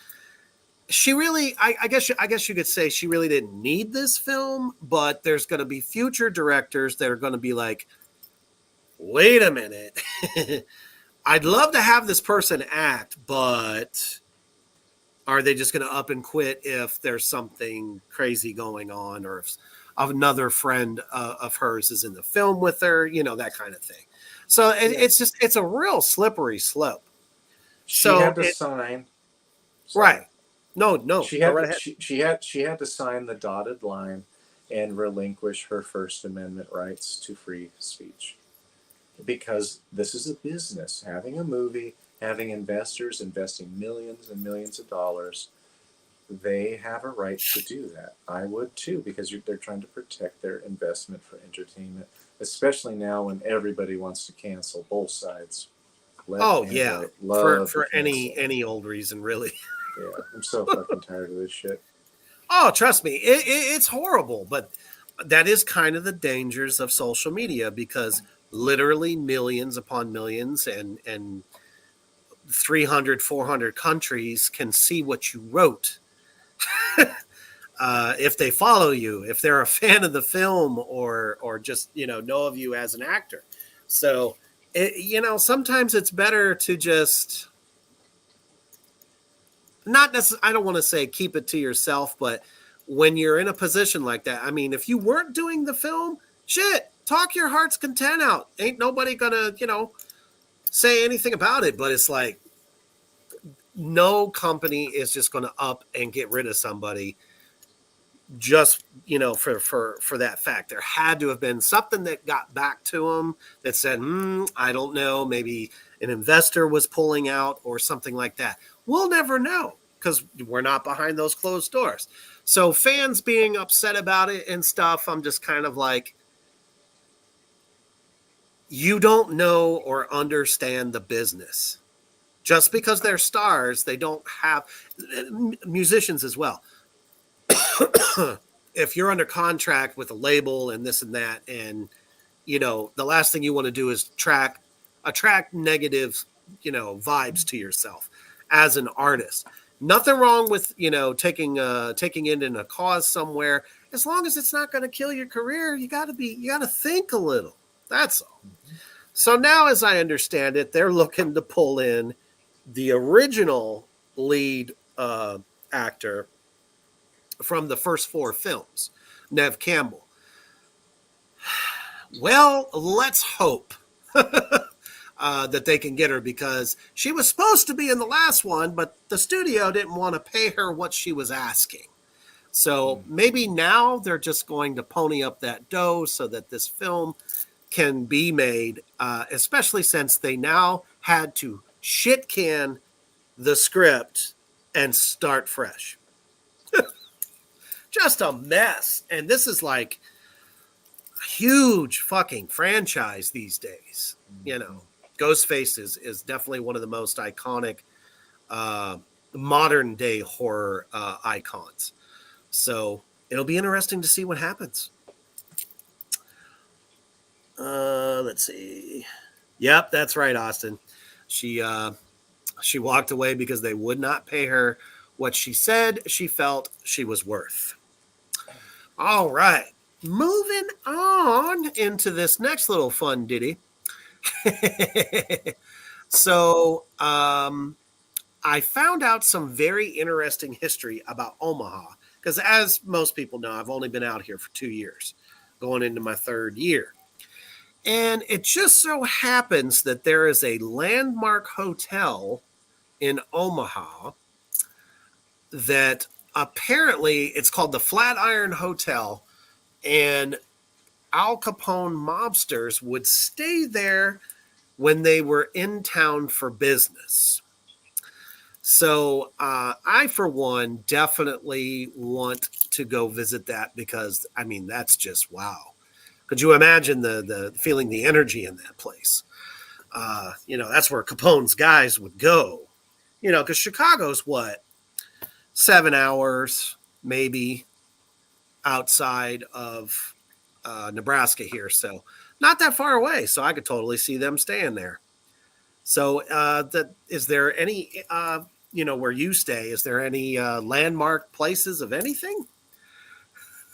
She really, I guess you could say she really didn't need this film, but there's going to be future directors that are going to be like, wait a minute, I'd love to have this person act, but are they just going to up and quit if there's something crazy going on, or if another friend of hers is in the film with her, that kind of thing. So Yeah. it's a real slippery slope. She So had to sign. right. Sorry. No, She go had right to, ahead. she had to sign the dotted line and relinquish her First Amendment rights to free speech, because this is a business. Having a movie, having investors investing millions and millions of dollars, they have a right to do that. I would too, because they're trying to protect their investment for entertainment, especially now when everybody wants to cancel both sides, left Oh and yeah, right. for Love to for any cancel. any old reason, really. Yeah, I'm so fucking tired of this shit. Oh, trust me, it's horrible, but that is kind of the dangers of social media, because literally millions upon millions and 300, 400 countries can see what you wrote. If they follow you, if they're a fan of the film, or just know of you as an actor. So sometimes it's better to just not necessarily, I don't want to say keep it to yourself, but when you're in a position like that, I mean, if you weren't doing the film, shit, talk your heart's content out. Ain't nobody gonna say anything about it. But it's like, no company is just going to up and get rid of somebody just for that fact. There had to have been something that got back to them that said, I don't know, maybe an investor was pulling out or something like that. We'll never know because we're not behind those closed doors. So fans being upset about it and stuff, I'm just kind of like, you don't know or understand the business. Just because they're stars, they don't have musicians as well. If you're under contract with a label and this and that, and the last thing you want to do is attract negative vibes to yourself as an artist. Nothing wrong with taking it in a cause somewhere, as long as it's not going to kill your career. You got to think a little. That's all. Mm-hmm. So now, as I understand it, they're looking to pull in the original lead actor from the first four films, Nev Campbell. Well, let's hope that they can get her, because she was supposed to be in the last one, but the studio didn't want to pay her what she was asking. So Mm-hmm. maybe now they're just going to pony up that dough so that this film can be made, especially since they now had to shit can the script and start fresh. Just a mess. And this is like a huge fucking franchise these days. Mm-hmm. Ghostface is definitely one of the most iconic uh, modern day horror icons. So it'll be interesting to see what happens. Let's see. Yep, that's right, Austin. She she walked away because they would not pay her what she said she felt she was worth. All right. Moving on into this next little fun ditty. So, I found out some very interesting history about Omaha, because, as most people know, I've only been out here for 2 years, going into my third year. And it just so happens that there is a landmark hotel in Omaha that apparently it's called the Flatiron Hotel, and Al Capone mobsters would stay there when they were in town for business. So I, for one, definitely want to go visit that because, I mean, that's just wow. Could you imagine the feeling the energy in that place? That's where Capone's guys would go. Because Chicago's what, 7 hours maybe outside of Nebraska here, so not that far away. So I could totally see them staying there. So, is there any, where you stay? Is there any landmark places of anything?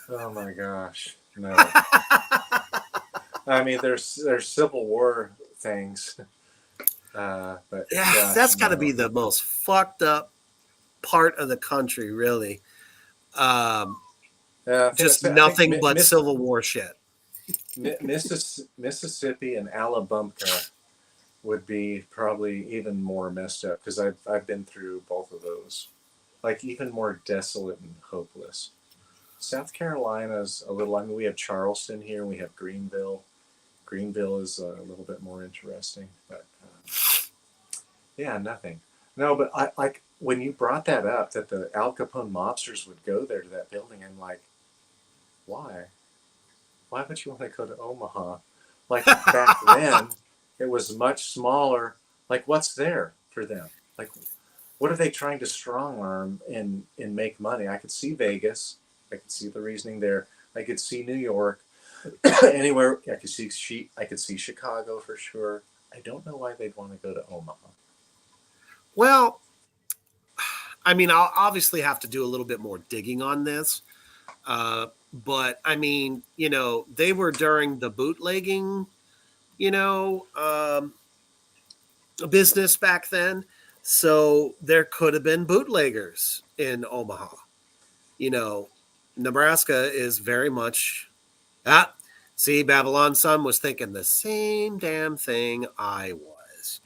Oh my gosh, no. I mean, there's Civil War things, but Yeah, gosh, that's got to be no. the most fucked up part of the country, really. Um, just I think nothing but Civil War shit. Mississippi and Alabama would be probably even more messed up because I've been through both of those, like even more desolate and hopeless. South Carolina's a little. I mean, we have Charleston here, and we have Greenville. Greenville is a little bit more interesting, but yeah, nothing. No, but I like when you brought that up that the Al Capone mobsters would go there to that building. I'm like, why? Why would you want to go to Omaha? Like back then, it was much smaller. Like, what's there for them? Like, what are they trying to strong arm and make money? I could see Vegas. I could see the reasoning there. I could see New York. Anywhere I could see Chicago for sure. I don't know why they'd want to go to Omaha. Well, I mean, I'll obviously have to do a little bit more digging on this. But I mean, they were during the bootlegging, you know, um, business back then. So there could have been bootleggers in Omaha. You know, Nebraska is very much, ah, see, Babylon's son was thinking the same damn thing I was.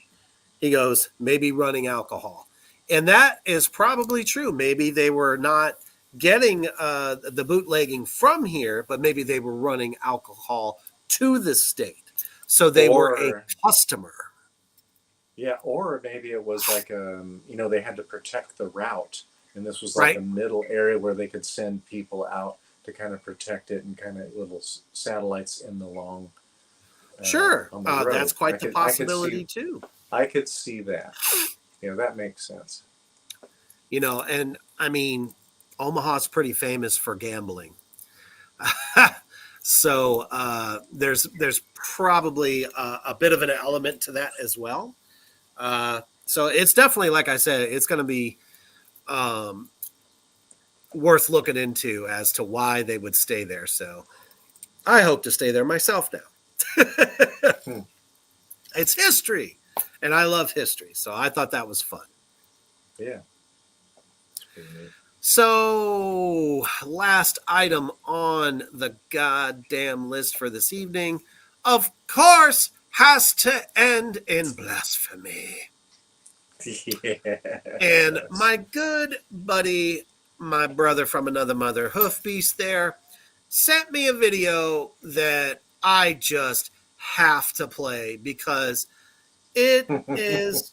He goes, maybe running alcohol. And that is probably true. Maybe they were not getting the bootlegging from here, but maybe they were running alcohol to the state. So they were a Or customer, yeah, or maybe it was like they had to protect the route, and this was like a right? middle area where they could send people out to kind of protect it and kind of little satellites in the long Sure. on the That's road. quite the possibility, too. I could see that. Yeah, that makes sense. And I mean, Omaha's pretty famous for gambling. So there's probably a bit of an element to that as well. So it's definitely, like I said, it's going to be um, worth looking into as to why they would stay there. So I hope to stay there myself now. Hmm. It's history, and I love history, so I thought that was fun. Yeah, it's pretty neat. So, last item on the goddamn list for this evening, of course, has to end in blasphemy. And Yes. my good buddy, my brother from another mother, Hoofbeast there, sent me a video that I just have to play because it is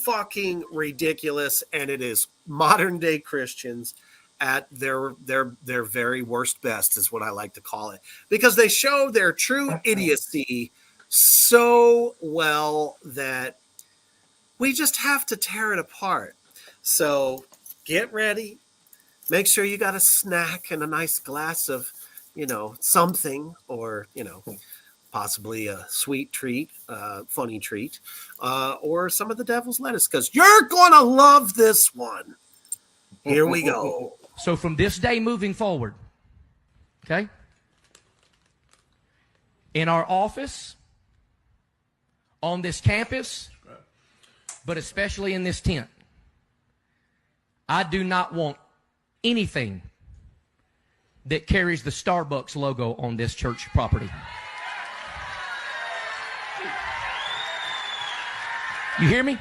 fucking ridiculous, and it is modern day Christians at their very worst best, is what I like to call it, because they show their true idiocy so well that we just have to tear it apart. So get ready. Make sure you got a snack and a nice glass of, something, or, possibly a sweet treat, funny treat, or some of the devil's lettuce, because you're going to love this one. Here we go. So from this day moving forward, okay, in our office, on this campus, but especially in this tent, I do not want anything that carries the Starbucks logo on this church property. You hear me?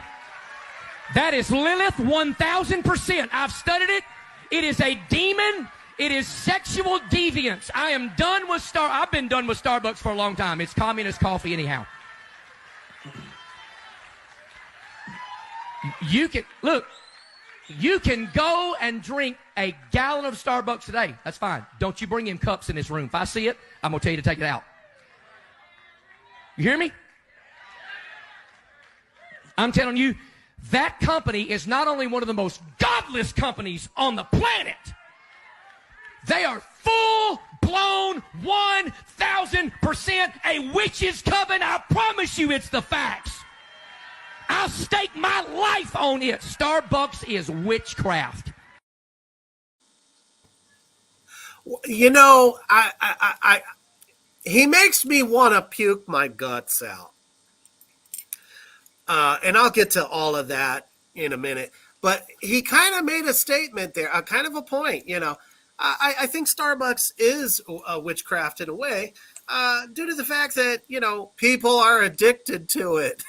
That is Lilith 1,000%. I've studied it. It is a demon. It is sexual deviance. I am done with I've been done with Starbucks for a long time. It's communist coffee anyhow. You can, look, You can go and drink a gallon of Starbucks today. That's fine. Don't you bring in cups in this room. If I see it, I'm going to tell you to take it out. You hear me? I'm telling you, that company is not only one of the most godless companies on the planet, they are full-blown 1,000% a witch's coven. I promise you it's the facts. I'll stake my life on it. Starbucks is witchcraft. You know, he makes me want to puke my guts out. And I'll get to all of that in a minute. But he kind of made a statement there, kind of a point. You know, I think Starbucks is a witchcraft in a way, due to the fact that, you know, people are addicted to it.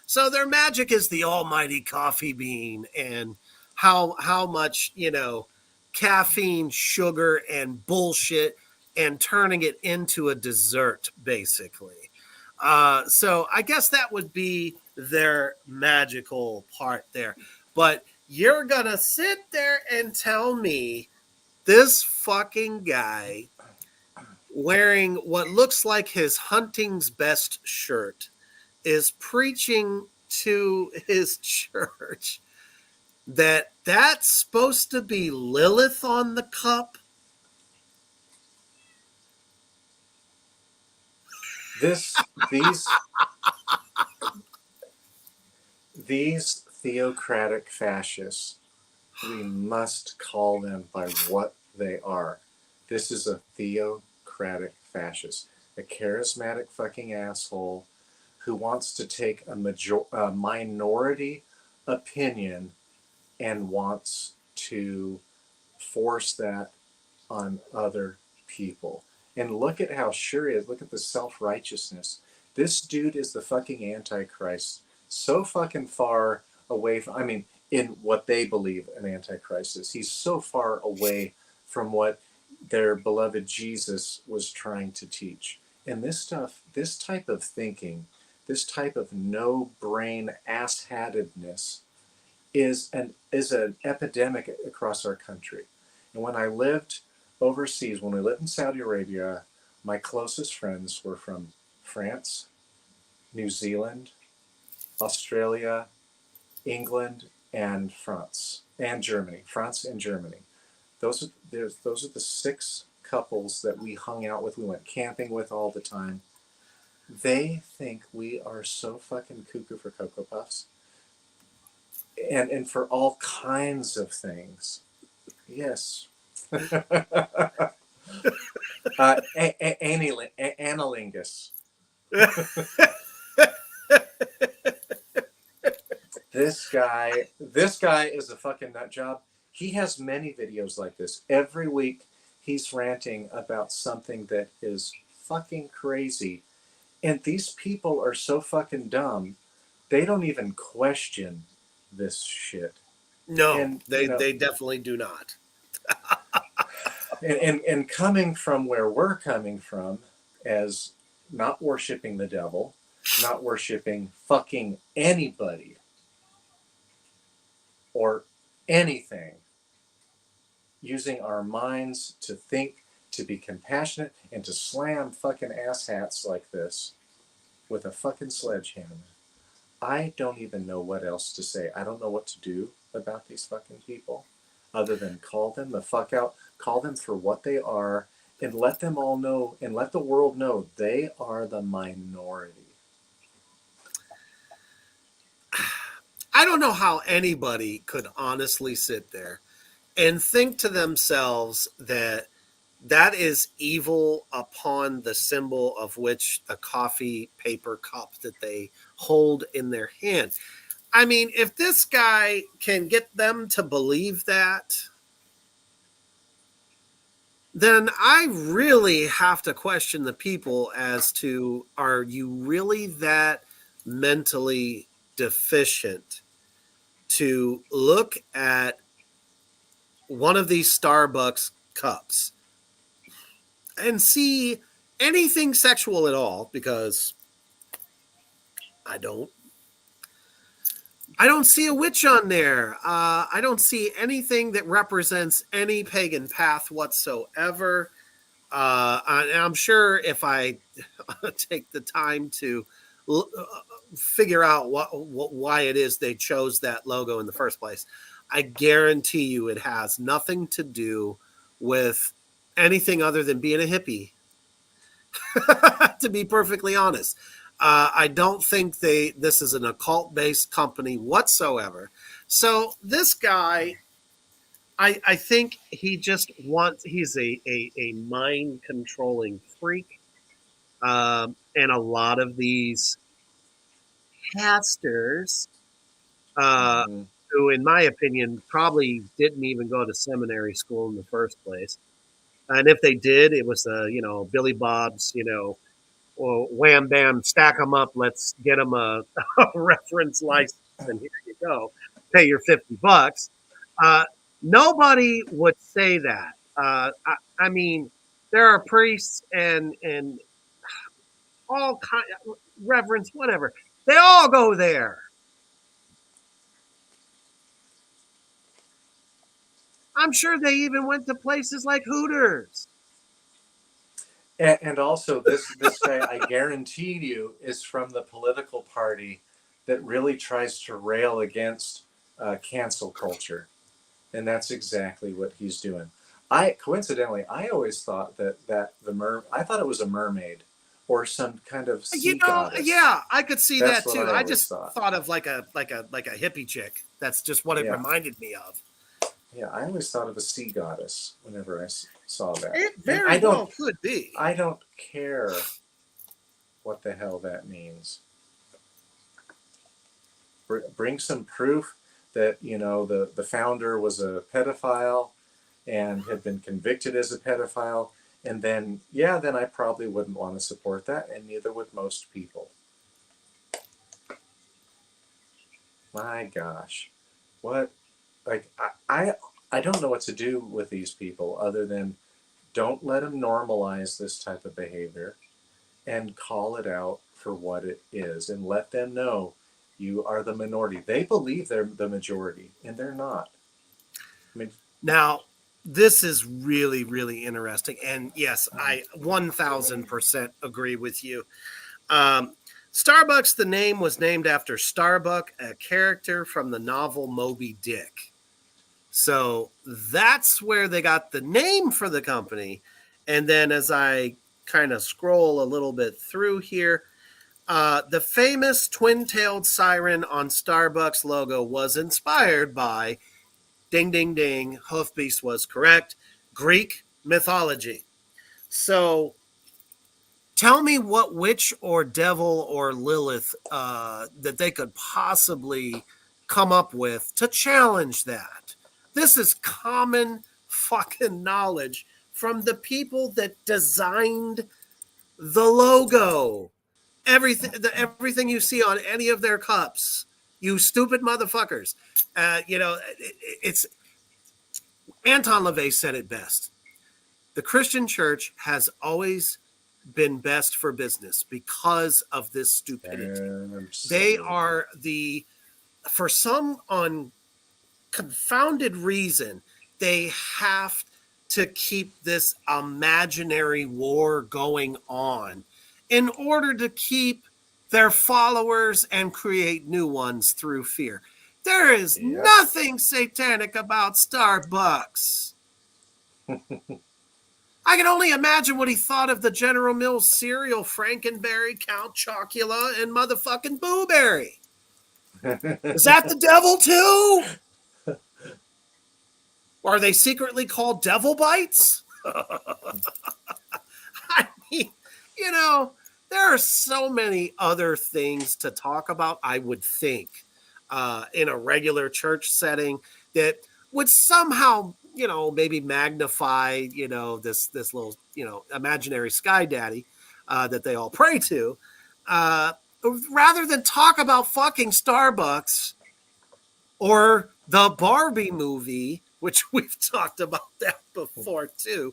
So their magic is the almighty coffee bean and how much, you know, caffeine, sugar, and bullshit, and turning it into a dessert, basically. So I guess that would be their magical part there. But you're going to sit there and tell me this fucking guy wearing what looks like his hunting's best shirt is preaching to his church that that's supposed to be Lilith on the cup? These theocratic fascists, we must call them by what they are. This is a theocratic fascist, a charismatic fucking asshole who wants to take a minority opinion and wants to force that on other people. And look at how sure he is. Look at the self-righteousness. This dude is the fucking Antichrist. So fucking far away from, I mean, in what they believe an Antichrist is. He's so far away from what their beloved Jesus was trying to teach. And this stuff, this type of thinking, this type of no-brain ass-hattedness is an epidemic across our country. And when I lived overseas, when we lived in Saudi Arabia, my closest friends were from France, New Zealand, Australia, England, and France, and Germany. France and Germany. Those are the 6 couples that we hung out with, we went camping with all the time. They think we are so fucking cuckoo for Cocoa Puffs. And for all kinds of things. Yes. Analingus. This guy is a fucking nut job. He has many videos like this. Every week he's ranting about something that is fucking crazy. And these people are so fucking dumb, they don't even question this shit. No, And, they definitely do not. and coming from where we're coming from, as not worshiping the devil, not worshiping fucking anybody or anything, using our minds to think, to be compassionate, and to slam fucking asshats like this with a fucking sledgehammer. I don't even know what else to say. I don't know what to do about these fucking people other than call them the fuck out, call them for what they are, and let them all know, and let the world know they are the minority. I don't know how anybody could honestly sit there and think to themselves that that is evil upon the symbol of which the coffee paper cup that they hold in their hand. I mean, if this guy can get them to believe that, then I really have to question the people as to, are you really that mentally deficient to look at one of these Starbucks cups and see anything sexual at all? Because I don't. I don't see a witch on there. I don't see anything that represents any pagan path whatsoever. I'm sure if I take the time to figure out why it is they chose that logo in the first place, I guarantee you it has nothing to do with anything other than being a hippie. To be perfectly honest, I don't think this is an occult based company whatsoever. So this guy, I think he just wants he's a mind controlling freak. And a lot of these pastors, uh, Mm-hmm. who, in my opinion, probably didn't even go to seminary school in the first place. And if they did, it was Billy Bob's, well, wham bam, stack them up. Let's get them a reference license, and here you go. Pay your $50. Uh, Nobody would say that. I mean, there are priests and all kind reverence, whatever. They all go there. I'm sure they even went to places like Hooters. And also, this guy, I guarantee you, is from the political party that really tries to rail against cancel culture, and that's exactly what he's doing. I always thought that I thought it was a mermaid or some kind of sea goddess. Yeah, I could see That's that what too. I I always just thought. thought of like a hippie chick. That's just what it Yeah, reminded me of. yeah. I always thought of a sea goddess whenever I saw that, It and very well could be. I don't care what the hell that means. Bring some proof that the founder was a pedophile and had been convicted as a pedophile, and then then I probably wouldn't want to support that, and neither would most people. My gosh, what like I don't know what to do with these people other than don't let them normalize this type of behavior and call it out for what it is and let them know you are the minority. They believe they're the majority and they're not. I mean, Now, this is really, really interesting. And yes, I 1000% agree with you. Um, Starbucks, the name was named after Starbuck, a character from the novel Moby Dick. So that's where they got the name for the company. And then as I kind of scroll a little bit through here, the famous twin tailed siren on Starbucks logo was inspired by ding, ding, ding, Hoofbeast was correct, Greek mythology. So tell me what witch or devil or Lilith that they could possibly come up with to challenge that. This is common fucking knowledge from the people that designed the logo. Everything you see on any of their cups, you stupid motherfuckers. It's Anton LaVey said it best. The Christian church has always been best for business because of this stupidity. They absolutely. are for some confounded reason, they have to keep this imaginary war going on in order to keep their followers and create new ones through fear. There is Yep. nothing satanic about Starbucks. I can only imagine what he thought of the General Mills cereal, Frankenberry, Count Chocula, and motherfucking Blueberry. Is that the devil too? Or are they secretly called devil bites? I mean, you know, there are so many other things to talk about, I would think, in a regular church setting that would somehow, maybe magnify, this little, imaginary sky daddy that they all pray to, uh, rather than talk about fucking Starbucks or the Barbie movie, which we've talked about that before too.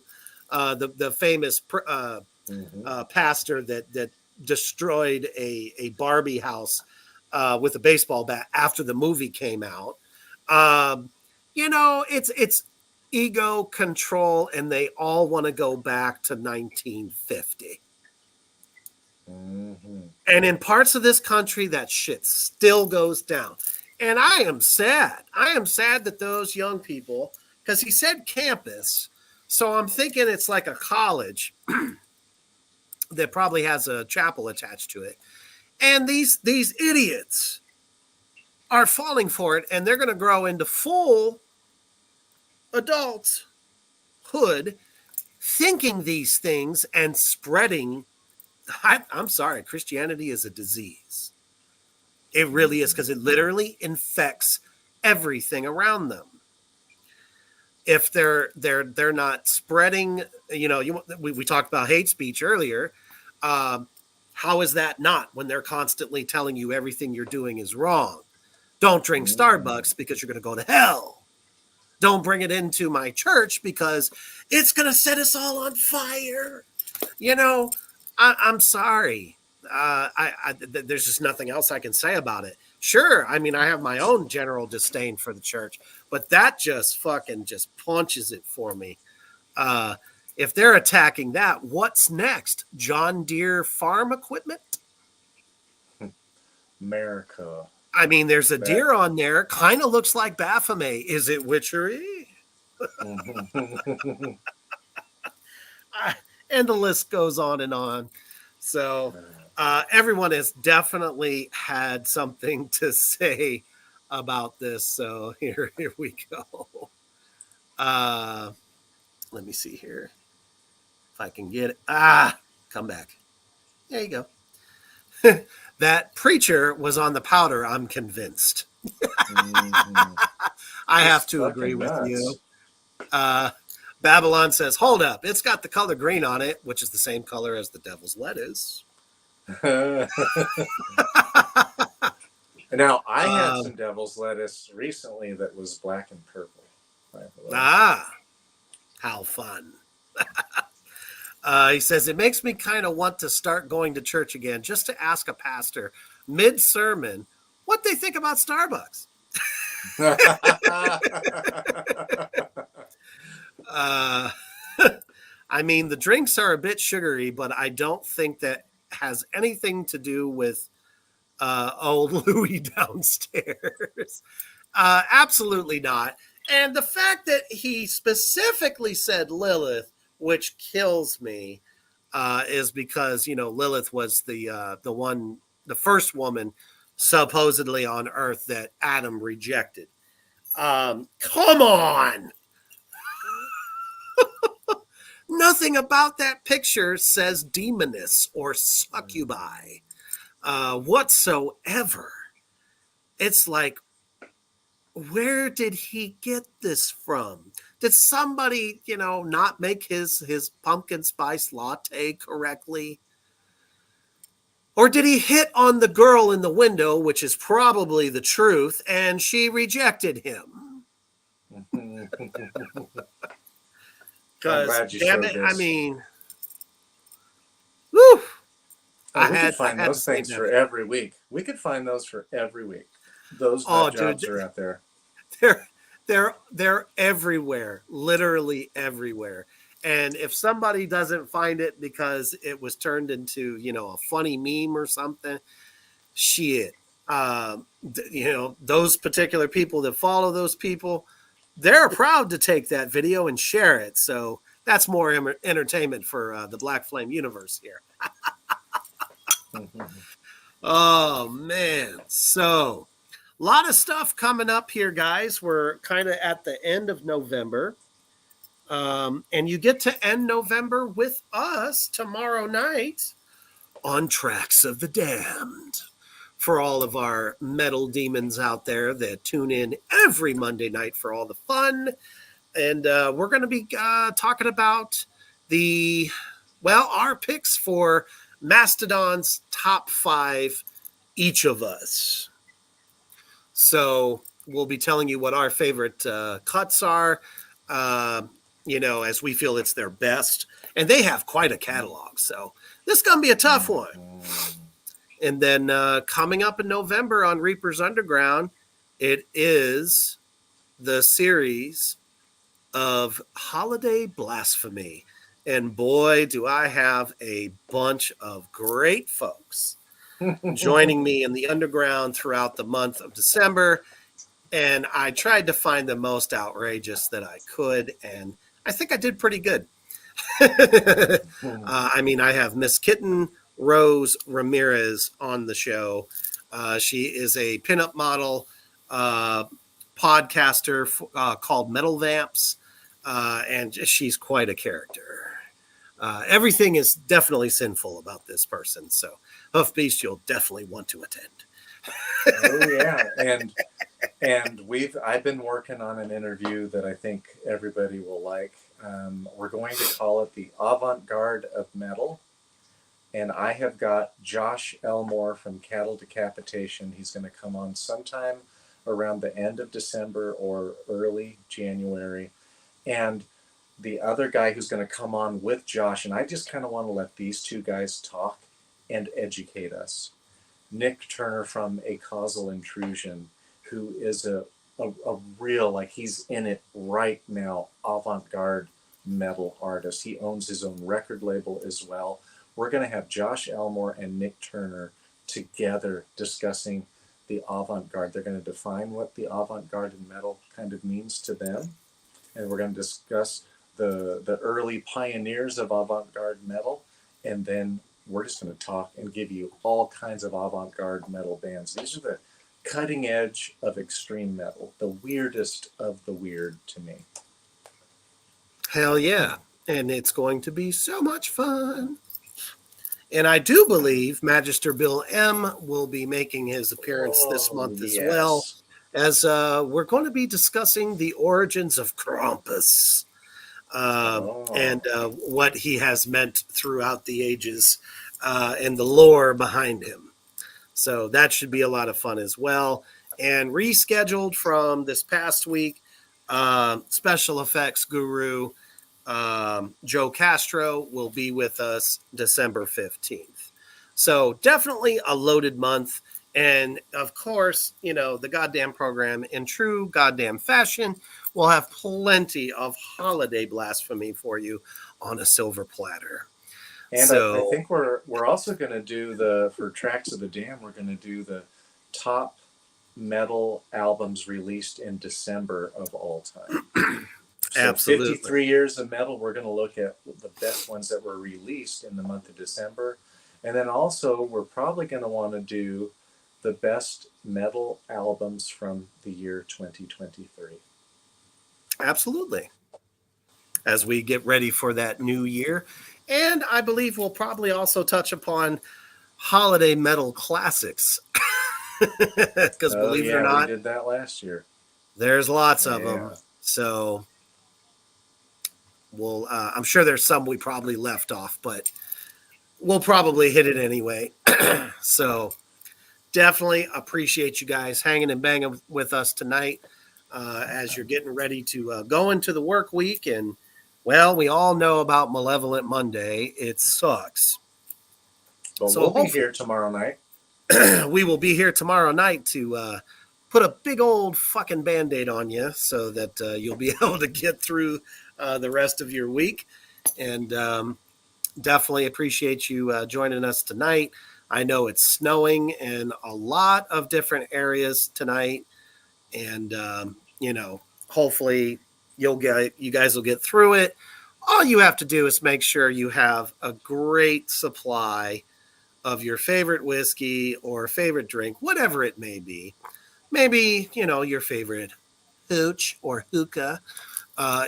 The famous Mm-hmm. pastor that destroyed a Barbie house with a baseball bat after the movie came out. Um, it's ego control, and they all want to go back to 1950. Mm-hmm. And in parts of this country, that shit still goes down. And I am sad. I am sad that those young people, because he said campus, so I'm thinking it's like a college that probably has a chapel attached to it. And these idiots are falling for it, and they're going to grow into full adulthood thinking these things and spreading. I'm sorry, Christianity is a disease. It really is, because it literally infects everything around them. If they're not spreading, we talked about hate speech earlier. How is that not, when they're constantly telling you everything you're doing is wrong? Don't drink Starbucks because you're going to go to hell. Don't bring it into my church because it's going to set us all on fire. I'm sorry. There's just nothing else I can say about it. Sure, I mean, I have my own general disdain for the church, but that just fucking just punches it for me. If they're attacking that, what's next? John Deere farm equipment? America. I mean, there's a deer on there. Kind of looks like Baphomet. Is it witchery? And the list goes on and on. So everyone has definitely had something to say about this. So here we go. Let me see here if I can get it. Come back. There you go. That preacher was on the powder, I'm convinced. I have to agree with you. Babylon says, hold up, it's got the color green on it, which is the same color as the devil's lettuce. Now, I had some devil's lettuce recently that was black and purple. How fun. He says, it makes me kind of want to start going to church again just to ask a pastor mid-sermon what they think about Starbucks. I mean, the drinks are a bit sugary, but I don't think that has anything to do with old Louis downstairs. Absolutely not. And the fact that he specifically said Lilith, which kills me, is because, Lilith was the first woman supposedly on Earth that Adam rejected. Come on. Nothing about that picture says demoness or succubi whatsoever. It's like, where did he get this from? Did somebody, not make his pumpkin spice latte correctly? Or did he hit on the girl in the window, which is probably the truth, and she rejected him? Because, damn it, I mean, whew. We could find those things for every week. We could find those for every week. Those jobs are out there. They're everywhere, literally everywhere. And if somebody doesn't find it because it was turned into, a funny meme or something, shit. Those particular people that follow those people, they're proud to take that video and share it. So that's more entertainment for the Black Flame universe here. Oh, man. So a lot of stuff coming up here, guys. We're kind of at the end of November. And you get to end November with us tomorrow night on Tracks of the Damned. For all of our metal demons out there that tune in every Monday night for all the fun. And we're going to be talking about our picks for Mastodon's top 5, each of us. So we'll be telling you what our favorite cuts are, as we feel it's their best. And they have quite a catalog. So this is going to be a tough one. And then coming up in November on Reaper's Underground, it is the series of Holiday Blasphemy. And boy, do I have a bunch of great folks joining me in the underground throughout the month of December. And I tried to find the most outrageous that I could. And I think I did pretty good. I mean, I have Miss Kitten Rose Ramirez on the show. She is a pinup model podcaster called Metal Vamps, and she's quite a character. Everything is definitely sinful about this person, so Huff Beast, you'll definitely want to attend. Oh yeah, and I've been working on an interview that I think everybody will like. We're going to call it the Avant-Garde of Metal, and I have got Josh Elmore from Cattle Decapitation. He's going to come on sometime around the end of December or early January, and the other guy who's going to come on with Josh, and I just kind of want to let these two guys talk and educate us. Nick Turner from A Causal Intrusion, who is a real, like, he's in it right now, avant-garde metal artist. He owns his own record label as well. We're going to have Josh Elmore and Nick Turner together discussing the avant-garde. They're going to define what the avant-garde in metal kind of means to them. And we're going to discuss the early pioneers of avant-garde metal. And then we're just going to talk and give you all kinds of avant-garde metal bands. These are the cutting edge of extreme metal, the weirdest of the weird to me. Hell yeah. And it's going to be so much fun. And I do believe Magister Bill M will be making his appearance this month as well, as we're going to be discussing the origins of Krampus and what he has meant throughout the ages and the lore behind him. So that should be a lot of fun as well. And rescheduled from this past week, special effects guru Joe Castro will be with us December 15th. So definitely a loaded month. And of course, you know, the goddamn program in true goddamn fashion will have plenty of holiday blasphemy for you on a silver platter. And I think we're also going to do for Tracks of the Dam, we're going to do the top metal albums released in December of all time. So Absolutely. 53 years of metal, we're going to look at the best ones that were released in the month of December. And then also, we're probably going to want to do the best metal albums from the year 2023. Absolutely. As we get ready for that new year. And I believe we'll probably also touch upon holiday metal classics. Because believe it or not, we did that last year. There's lots of them. So we'll, I'm sure there's some we probably left off, but we'll probably hit it anyway. So definitely appreciate you guys hanging and banging with us tonight as you're getting ready to go into the work week. And well, we all know about Malevolent Monday. It sucks. But so we'll be here tomorrow night. We will be here tomorrow night to put a big old fucking Band-Aid on you so that you'll be able to get through the rest of your week. And definitely appreciate you joining us tonight. I know it's snowing in a lot of different areas tonight. And, you know, hopefully you guys will get through it. All you have to do is make sure you have a great supply of your favorite whiskey or favorite drink, whatever it may be. Maybe, you know, your favorite hooch or hookah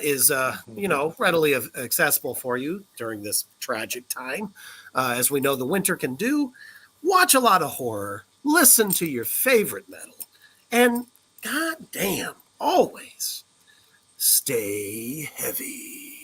is, you know, readily accessible for you during this tragic time. As we know the winter can do, watch a lot of horror, listen to your favorite metal, and goddamn, always stay heavy.